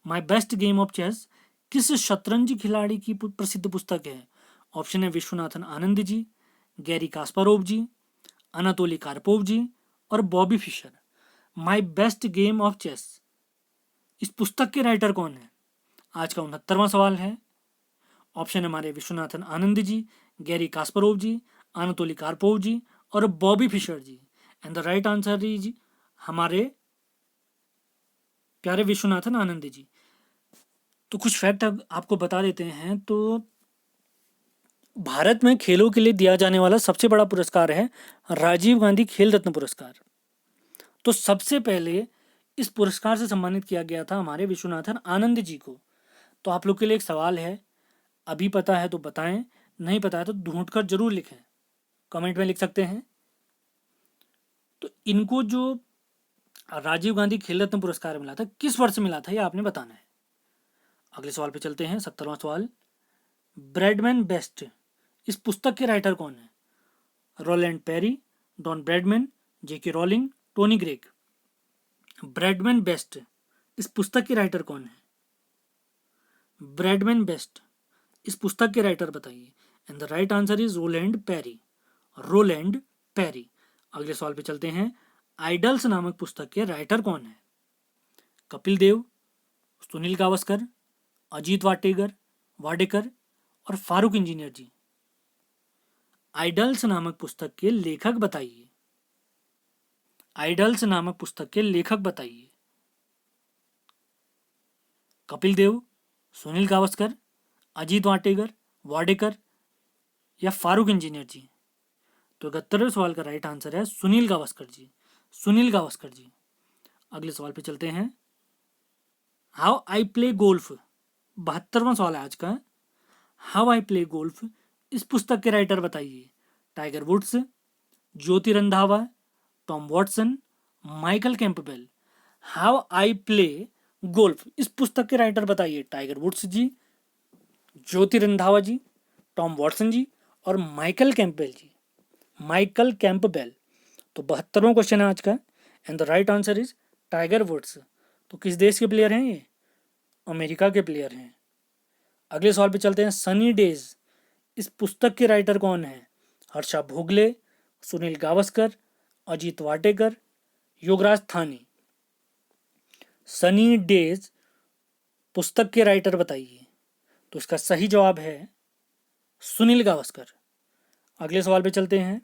A: my best game of chess किस शतरंज खिलाड़ी की प्रसिद्ध पुस्तक है? ऑप्शन है Viswanathan Anand ji, Garry Kasparov ji, Anatoly Karpov ji और Bobby Fischer. My best game of chess, इस पुस्तक के राइटर कौन है? आज का 69वां सवाल है। ऑप्शन हमारे Viswanathan Anand ji, Garry Kasparov ji, Anatoly Karpov ji और Bobby Fischer ji. And the right answer is हमारे प्यारे विश्वनाथन आनंद जी। तो कुछ फैक्ट आपको बता देते हैं। तो भारत में खेलों के लिए दिया जाने वाला सबसे बड़ा पुरस्कार है राजीव गांधी खेल रत्न पुरस्कार। तो सबसे पहले इस पुरस्कार से सम्मानित किया गया था हमारे विश्वनाथन आनंद जी को। तो आप लोग के लिए एक सवाल है, अभी पता है तो बताएं, नहीं पता है तो ढूंढ कर जरूर लिखें, कमेंट में लिख सकते हैं। तो इनको जो राजीव गांधी खेल रत्न पुरस्कार मिला था, किस वर्ष मिला था, ये आपने बताना है। अगले सवाल पे चलते हैं, 70वां सवाल। ब्रैडमैन बेस्ट, इस पुस्तक के राइटर कौन है? Roland Perry, Don Bradman, JK Rowling, Tony Greig. Bradman best, इस पुस्तक के राइटर कौन है? ब्रैडमैन बेस्ट, इस पुस्तक के राइटर बताइए। And the right answer is Roland Perry, Roland Perry. अगले सवाल पे चलते हैं। आइडल्स नामक पुस्तक के राइटर कौन है? कपिल देव, सुनील गावस्कर, अजीत वाडेकर और फारूक इंजीनियर जी। आइडल्स नामक पुस्तक के लेखक बताइए। आइडल्स नामक पुस्तक के लेखक बताइए। कपिल देव, सुनील गावस्कर, अजीत वाडेकर या फारूक इंजीनियर जी। तो 71वें सवाल का राइट आंसर है सुनील गावस्कर जी, सुनील गावस्कर जी। अगले सवाल पे चलते हैं। हाउ आई प्ले गोल्फ, 72वां सवाल है आज का। हाउ आई प्ले गोल्फ, इस पुस्तक के राइटर बताइए। Tiger Woods, Jyoti Randhawa, Tom Watson, Michael Campbell. How I play golf, इस पुस्तक के राइटर बताइए। Tiger Woods ji, Jyoti Randhawa ji, Tom Watson ji और Michael Campbell ji. Michael Campbell. तो 72वां क्वेश्चन है आज का। And the right answer is Tiger Woods. तो किस देश के प्लेयर हैं ये? अमेरिका के प्लेयर हैं। अगले सवाल पे चलते हैं। सनी डेज, इस पुस्तक के राइटर कौन है? हर्षा भोगले, सुनील गावस्कर, अजीत वाटेकर, योगराज थानी। सनी डेज पुस्तक के राइटर बताइए। तो इसका सही जवाब है सुनील गावस्कर। अगले सवाल पे चलते हैं।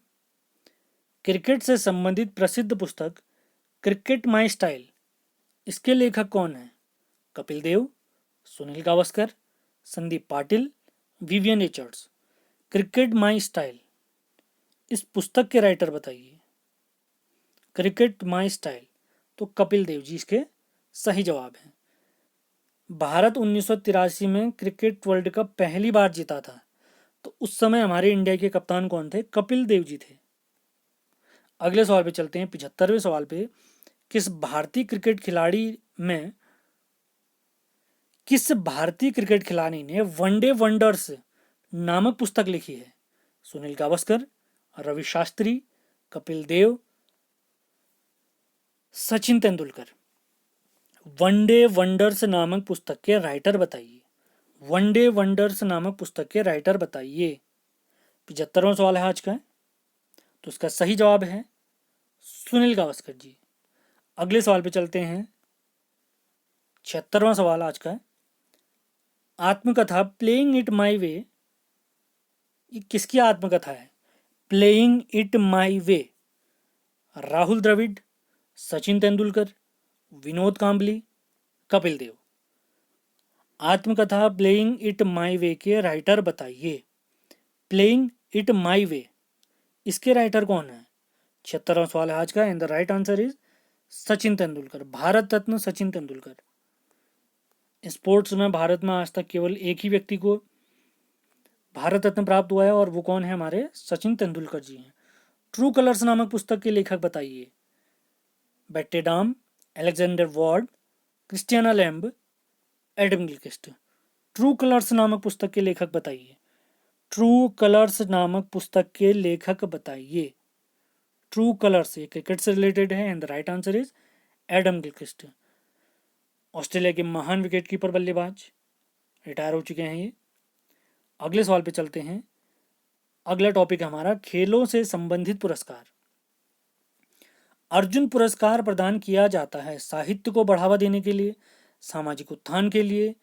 A: क्रिकेट से संबंधित प्रसिद्ध पुस्तक क्रिकेट माई स्टाइल, इसके लेखक कौन है? Kapil Dev, Sunil Gavaskar, Sandeep Patil, Vivian Richards. Cricket my style, इस पुस्तक के राइटर बताइए। क्रिकेट माई स्टाइल, तो कपिल देव जी इसके सही जवाब है। भारत 1983 में क्रिकेट वर्ल्ड कप पहली बार जीता था, तो उस समय हमारे इंडिया के कप्तान कौन थे? कपिल देव जी थे। अगले सवाल पे चलते हैं, 75वें सवाल पे। किस भारतीय क्रिकेट खिलाड़ी ने वनडे वंडर्स नामक पुस्तक लिखी है? सुनील गावस्कर, रवि शास्त्री, कपिल देव, सचिन तेंदुलकर। वनडे वंडर्स नामक पुस्तक के राइटर बताइए। वनडे वंडर्स नामक पुस्तक के राइटर बताइए। 75वां सवाल है आज का। तो इसका सही जवाब है सुनील गावस्कर जी। अगले सवाल पे चलते हैं। 76वां सवाल आज का। आत्मकथा प्लेइंग इट माई वे, ये किसकी आत्मकथा है? प्लेइंग इट माई वे। राहुल द्रविड़, सचिन तेंदुलकर, विनोद कांबली, कपिल देव। आत्मकथा प्लेइंग इट माई वे के राइटर बताइए। प्लेइंग इट माई वे, इसके राइटर कौन है? 76वां सवाल है आज का। And the right answer is Sachin Tendulkar, Bharat Ratna Sachin Tendulkar. Sports में भारत में आज तक केवल एक ही व्यक्ति को भारत रत्न प्राप्त हुआ है और वो कौन है? हमारे सचिन तेंदुलकर जी हैं। ट्रू कलर्स नामक पुस्तक के लेखक बताइए। Bette Dam, Alexander Ward, Christiana Lamb, Adam Gilchrist. True colours नामक पुस्तक के लेखक बताइए। ट्रू कलर्स नामक पुस्तक के लेखक बताइए। ट्रू कलर्स ये क्रिकेट से रिलेटेड है and the right answer is Adam Gilchrist. Australia के महान विकेटकीपर बल्लेबाज, रिटायर हो चुके हैं ये। अगले सवाल पे चलते हैं। अगला टॉपिक है हमारा खेलों से संबंधित पुरस्कार। अर्जुन पुरस्कार प्रदान किया जाता है साहित्य को बढ़ावा देने के लिए, सामाजिक उत्थान के लिए,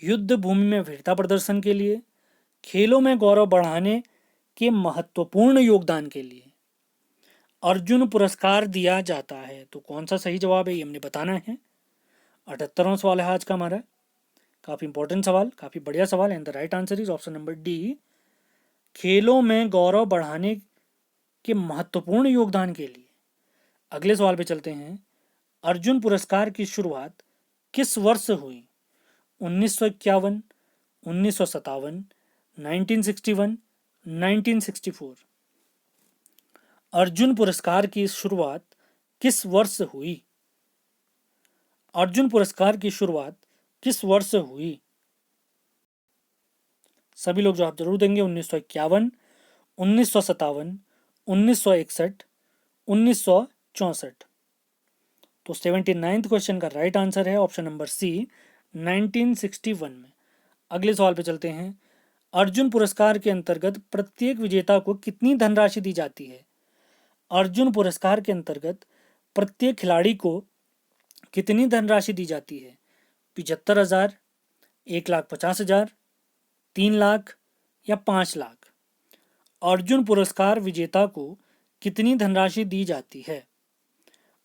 A: युद्ध भूमि में वीरता प्रदर्शन के लिए, खेलों में गौरव बढ़ाने के महत्वपूर्ण योगदान के लिए अर्जुन पुरस्कार दिया जाता है। तो कौन सा सही जवाब है ये हमने बताना है। 78वां सवाल है आज का हमारा। काफी इंपॉर्टेंट सवाल, काफी बढ़िया सवाल and the right answer is option number D, खेलों में गौरव बढ़ाने के महत्वपूर्ण योगदान के लिए। अगले सवाल पे चलते हैं। अर्जुन पुरस्कार की शुरुआत किस वर्ष हुई? 1951, 1957, 1961, 1964। अर्जुन पुरस्कार की शुरुआत किस वर्ष हुई? अर्जुन पुरस्कार की शुरुआत किस वर्ष हुई? सभी लोग जवाब जरूर देंगे। 1951, 1957, 1961, 1964। तो 79th क्वेश्चन का राइट आंसर है ऑप्शन नंबर सी, 1961 में। अगले सवाल पे चलते हैं। अर्जुन पुरस्कार के अंतर्गत प्रत्येक विजेता को कितनी धनराशि दी जाती है? अर्जुन पुरस्कार के अंतर्गत प्रत्येक खिलाड़ी को कितनी धनराशि दी जाती है? 75,000, 1,50,000, 3 लाख या 5 लाख? अर्जुन पुरस्कार विजेता को कितनी धनराशि दी जाती है?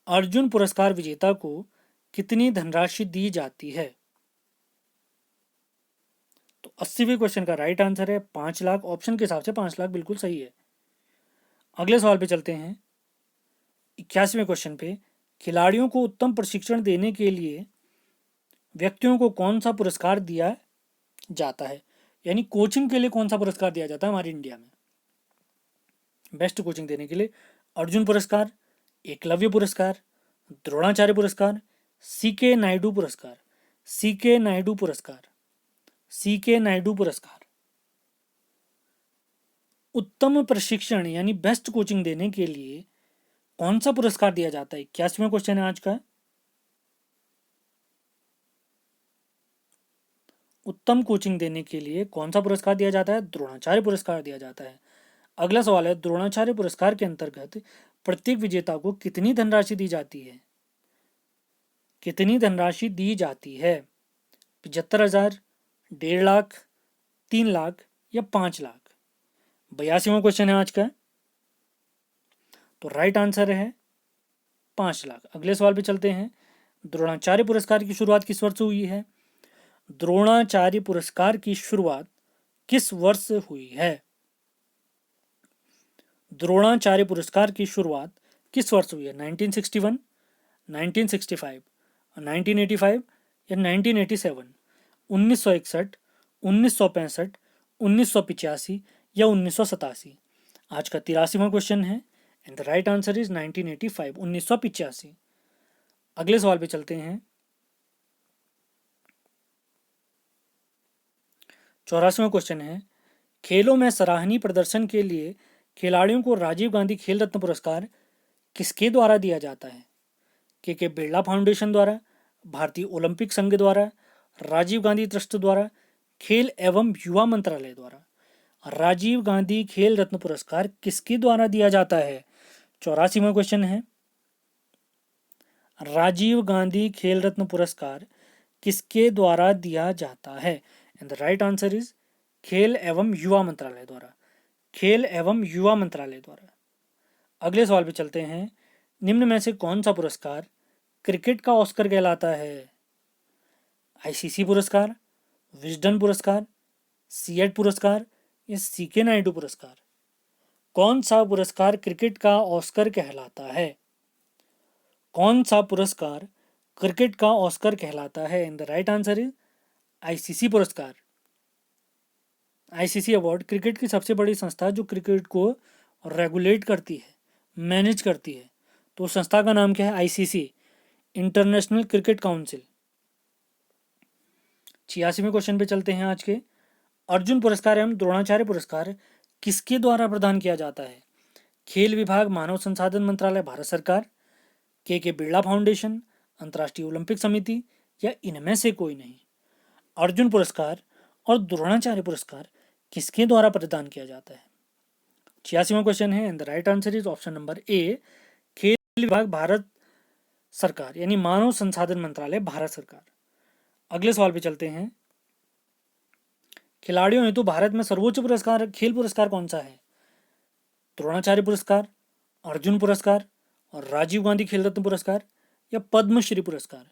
A: अर्जुन पुरस्कार विजेता को कितनी धनराशि दी जाती है? तो 80वें क्वेश्चन का राइट आंसर है 5 लाख। ऑप्शन के हिसाब से 5 लाख बिल्कुल सही है। अगले सवाल पे चलते हैं। 81वें क्वेश्चन पे, खिलाड़ियों को उत्तम प्रशिक्षण देने के लिए व्यक्तियों को कौन सा पुरस्कार दिया जाता है? यानी कोचिंग के लिए कौन सा पुरस्कार दिया जाता है हमारे इंडिया में? बेस्ट कोचिंग देने के लिए अर्जुन पुरस्कार, एकलव्य पुरस्कार, द्रोणाचार्य पुरस्कार, सीके नायडू पुरस्कार। सीके नायडू पुरस्कार, सीके नायडू पुरस्कार। उत्तम प्रशिक्षण यानी बेस्ट कोचिंग देने के लिए कौन सा पुरस्कार दिया जाता है? 81वां क्वेश्चन है आज का। उत्तम कोचिंग देने के लिए कौन सा पुरस्कार दिया जाता है? द्रोणाचार्य पुरस्कार दिया जाता है। अगला सवाल है, द्रोणाचार्य पुरस्कार के अंतर्गत प्रत्येक विजेता को कितनी धनराशि दी जाती है? कितनी धनराशि दी जाती है? 75,000, 1.5 लाख, 3 लाख या 5 लाख? 82वां क्वेश्चन है आज का। तो राइट आंसर है 5 लाख। अगले सवाल पे चलते हैं। द्रोणाचार्य पुरस्कार की शुरुआत किस वर्ष हुई है? द्रोणाचार्य पुरस्कार की शुरुआत किस वर्ष हुई है? द्रोणाचार्य पुरस्कार की शुरुआत किस वर्ष हुई है? 1961, 1965, 1985 या 1987? 1961, 1965, 1985 या 1987? आज का 83वां क्वेश्चन है and the right answer is 1985, 1985। अगले सवाल पे चलते हैं। 84वां क्वेश्चन है, खेलों में सराहनीय प्रदर्शन के लिए खिलाड़ियों को राजीव गांधी खेल रत्न पुरस्कार किसके द्वारा दिया जाता है? के बिरला फाउंडेशन द्वारा, भारतीय ओलंपिक संघ द्वारा, राजीव गांधी ट्रस्ट द्वारा, खेल एवं युवा मंत्रालय द्वारा। राजीव गांधी खेल रत्न पुरस्कार किसके द्वारा दिया जाता है? 84वां क्वेश्चन है। राजीव गांधी खेल रत्न पुरस्कार किसके द्वारा दिया जाता है? And the right answer is खेल एवं युवा मंत्रालय द्वारा। खेल एवं युवा मंत्रालय द्वारा। अगले सवाल पे चलते हैं। निम्न में से कौन सा पुरस्कार क्रिकेट का ऑस्कर कहलाता है? आईसीसी पुरस्कार, विजडन पुरस्कार, सीएट पुरस्कार या सीके नायडू पुरस्कार? कौन सा पुरस्कार क्रिकेट का ऑस्कर कहलाता है? कौन सा पुरस्कार क्रिकेट का ऑस्कर कहलाता है? And the right answer is ICC पुरस्कार। आईसीसी अवार्ड क्रिकेट की सबसे बड़ी संस्था जो क्रिकेट को रेगुलेट करती है, मैनेज करती है, तो उस संस्था का नाम क्या है? ICC, international cricket council. 86वें क्वेश्चन पे चलते हैं आज के। अर्जुन पुरस्कार एवं द्रोणाचार्य पुरस्कार किसके द्वारा प्रदान किया जाता है? खेल विभाग, मानव संसाधन मंत्रालय, भारत सरकार, के बिरला फाउंडेशन, अंतर्राष्ट्रीय ओलंपिक समिति, या इनमें से कोई नहीं। अर्जुन पुरस्कार और द्रोणाचार्य पुरस्कार किसके द्वारा प्रदान किया जाता है? 86वां क्वेश्चन है and the right answer is option number ए, खेल विभाग, भारत सरकार, यानी मानव संसाधन मंत्रालय, भारत सरकार। अगले सवाल पे चलते हैं। खिलाड़ियों हेतु भारत में सर्वोच्च पुरस्कार खेल पुरस्कार कौन सा है? द्रोणाचार्य पुरस्कार, अर्जुन पुरस्कार और राजीव गांधी खेल रत्न पुरस्कार, या पद्मश्री पुरस्कार।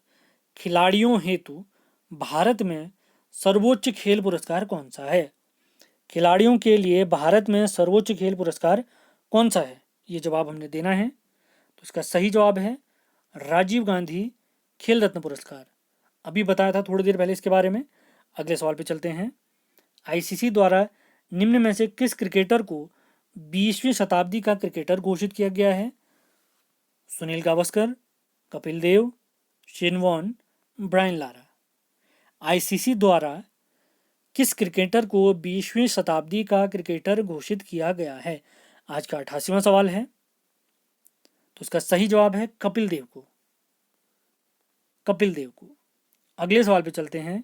A: खिलाड़ियों हेतु भारत में सर्वोच्च खेल पुरस्कार कौन सा है? खिलाड़ियों के लिए भारत में सर्वोच्च खेल पुरस्कार कौन सा है? ये जवाब हमने देना है। तो इसका सही जवाब है राजीव गांधी खेल रत्न पुरस्कार। अभी बताया था थोड़ी देर पहले इसके बारे में। अगले सवाल पे चलते हैं। आईसीसी द्वारा निम्न में से किस क्रिकेटर को 20वीं शताब्दी का क्रिकेटर घोषित किया गया है? Sunil Gavaskar, Kapil Dev, Shane Warne, Brian Lara. ICC द्वारा किस क्रिकेटर को 20वीं शताब्दी का क्रिकेटर घोषित किया गया है? आज का 88वां सवाल है। तो इसका सही जवाब है कपिल देव को, कपिल देव को। अगले सवाल पे चलते हैं।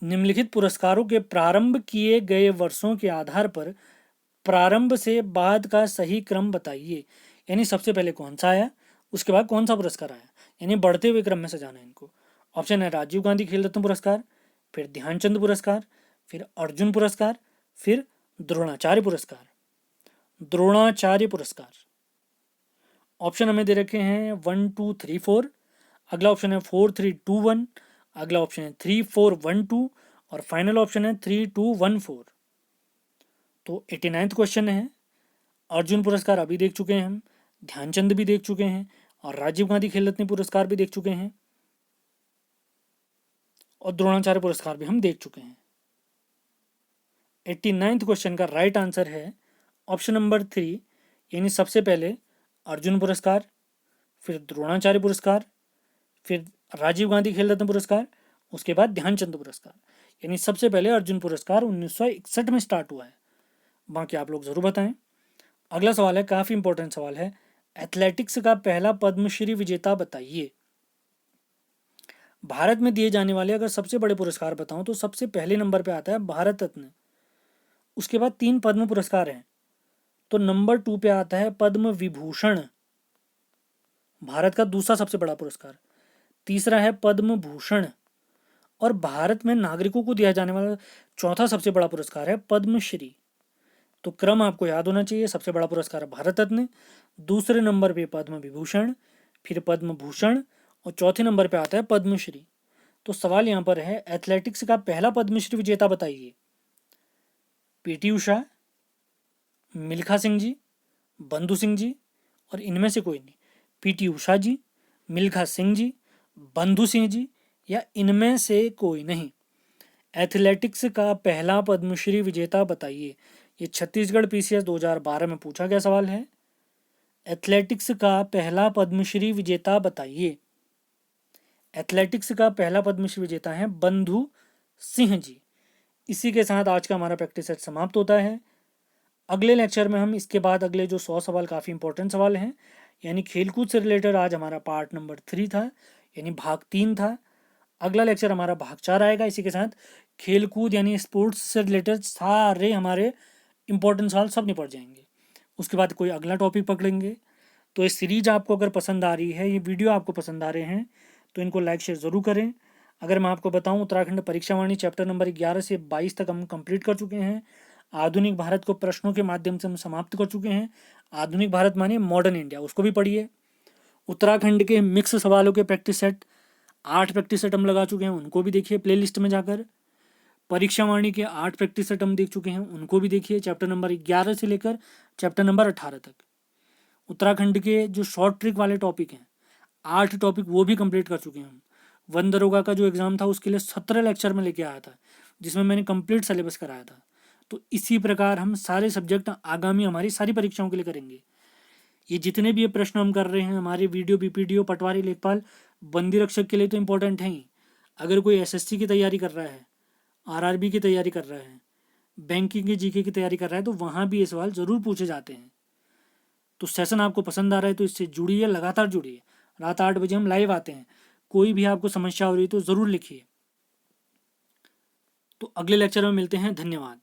A: निम्नलिखित पुरस्कारों के प्रारंभ किए गए वर्षों के आधार पर प्रारंभ से बाद का सही क्रम बताइए। यानी सबसे पहले कौन सा आया, उसके बाद कौन सा पुरस्कार आया, यानी बढ़ते हुए क्रम में से जाना है इनको। ऑप्शन है राजीव गांधी खेल रत्न पुरस्कार, फिर ध्यानचंद पुरस्कार, फिर अर्जुन पुरस्कार, फिर द्रोणाचार्य पुरस्कार। द्रोणाचार्य पुरस्कार ऑप्शन हमें दे रखे हैं 1 2 3 4। अगला ऑप्शन है 4 3 2 1। अगला ऑप्शन है 3 4 1 2 और फाइनल ऑप्शन है 3 2 1 4। तो 89th क्वेश्चन है। अर्जुन पुरस्कार अभी देख चुके हैं हम, ध्यानचंद भी देख चुके हैं और राजीव गांधी खेल रत्न पुरस्कार भी देख चुके हैं और द्रोणाचार्य पुरस्कार भी हम देख चुके हैं। 89th क्वेश्चन का राइट आंसर है ऑप्शन नंबर 3, यानी सबसे पहले अर्जुन पुरस्कार, फिर द्रोणाचार्य पुरस्कार, फिर राजीव गांधी खेल रत्न पुरस्कार, उसके बाद ध्यानचंद पुरस्कार। यानी सबसे पहले अर्जुन पुरस्कार 1961 में स्टार्ट हुआ है। बाकी आप लोग जरूर बताएं। अगला सवाल है, काफी इंपॉर्टेंट सवाल है। एथलेटिक्स का पहला पद्मश्री विजेता बताइए। भारत में दिए जाने वाले अगर सबसे बड़े पुरस्कार बताऊं तो सबसे पहले नंबर पे आता है भारत रत्न। उसके बाद 3 पद्म पुरस्कार हैं, तो नंबर 2 पे आता है पद्म विभूषण, भारत का दूसरा सबसे बड़ा पुरस्कार। तीसरा है पद्म भूषण और भारत में नागरिकों को दिया जाने वाला चौथा सबसे बड़ा पुरस्कार है पद्मश्री। तो क्रम आपको याद होना चाहिए। सबसे बड़ा पुरस्कार भारत रत्न, दूसरे नंबर पे पद्म विभूषण, फिर पद्म भूषण और चौथे नंबर पे आता है पद्मश्री। तो सवाल यहाँ पर है एथलेटिक्स का पहला पद्मश्री विजेता बताइए। पीटी उषा, मिल्खा सिंह जी, बंधु सिंह जी और इनमें से कोई नहीं। पीटी उषा जी, मिल्खा सिंह जी, बंधु सिंह जी या इनमें से कोई नहीं। एथलेटिक्स का पहला पद्मश्री विजेता बताइए। ये छत्तीसगढ़ पीसीएस 2012 में पूछा गया सवाल है। एथलेटिक्स का पहला पद्मश्री विजेता बताइए। एथलेटिक्स का पहला पद्मश्री विजेता है बंधु सिंह जी। इसी के साथ आज का हमारा प्रैक्टिस सेट समाप्त होता है। अगले लेक्चर में हम इसके बाद अगले जो 100 सवाल काफ़ी इंपॉर्टेंट सवाल हैं, यानी खेलकूद से रिलेटेड आज हमारा पार्ट नंबर 3 था, यानी भाग 3 था। अगला लेक्चर हमारा भाग 4 आएगा। इसी के साथ खेलकूद यानी स्पोर्ट्स से रिलेटेड सारे हमारे इंपॉर्टेंट सवाल सब निपट जाएंगे। उसके बाद कोई अगला टॉपिक पकड़ेंगे। तो ये सीरीज आपको अगर पसंद आ रही है, ये वीडियो आपको पसंद आ रहे हैं, तो इनको लाइक शेयर ज़रूर करें। अगर मैं आपको बताऊं, उत्तराखंड परीक्षावाणी चैप्टर नंबर 11 से 22 तक हम कंप्लीट कर चुके हैं। आधुनिक भारत को प्रश्नों के माध्यम से हम समाप्त कर चुके हैं। आधुनिक भारत माने मॉडर्न इंडिया, उसको भी पढ़िए। उत्तराखंड के मिक्स सवालों के प्रैक्टिस सेट 8 प्रैक्टिस सेट हम लगा चुके हैं, उनको भी देखिए प्लेलिस्ट में जाकर। परीक्षावाणी के 8 प्रैक्टिस सेट हम देख चुके हैं, उनको भी देखिए, चैप्टर नंबर 11 से लेकर चैप्टर नंबर 18 तक। उत्तराखंड के जो शॉर्ट ट्रिक वाले टॉपिक हैं 8 टॉपिक वो भी कंप्लीट कर चुके हैं हम। वन दरोगा का जो एग्ज़ाम था उसके लिए 17 लेक्चर में लेके आया था, जिसमें मैंने कंप्लीट सिलेबस कराया था। तो इसी प्रकार हम सारे सब्जेक्ट आगामी हमारी सारी परीक्षाओं के लिए करेंगे। ये जितने भी ये प्रश्न हम कर रहे हैं हमारे वीडियो, बीपीडीओ, पटवारी, लेखपाल, बंदी रक्षक के लिए तो इम्पोर्टेंट हैं ही। अगर कोई एसएससी की तैयारी कर रहा है, आरआरबी की तैयारी कर रहा है, बैंकिंग की जीके की तैयारी कर रहा है, तो वहाँ भी ये सवाल ज़रूर पूछे जाते हैं। तो सेशन आपको पसंद आ रहा है तो इससे जुड़िए, लगातार जुड़िए। रात 8 बजे हम लाइव आते हैं। कोई भी आपको समस्या हो रही है तो ज़रूर लिखिए। तो अगले लेक्चर में मिलते हैं। धन्यवाद।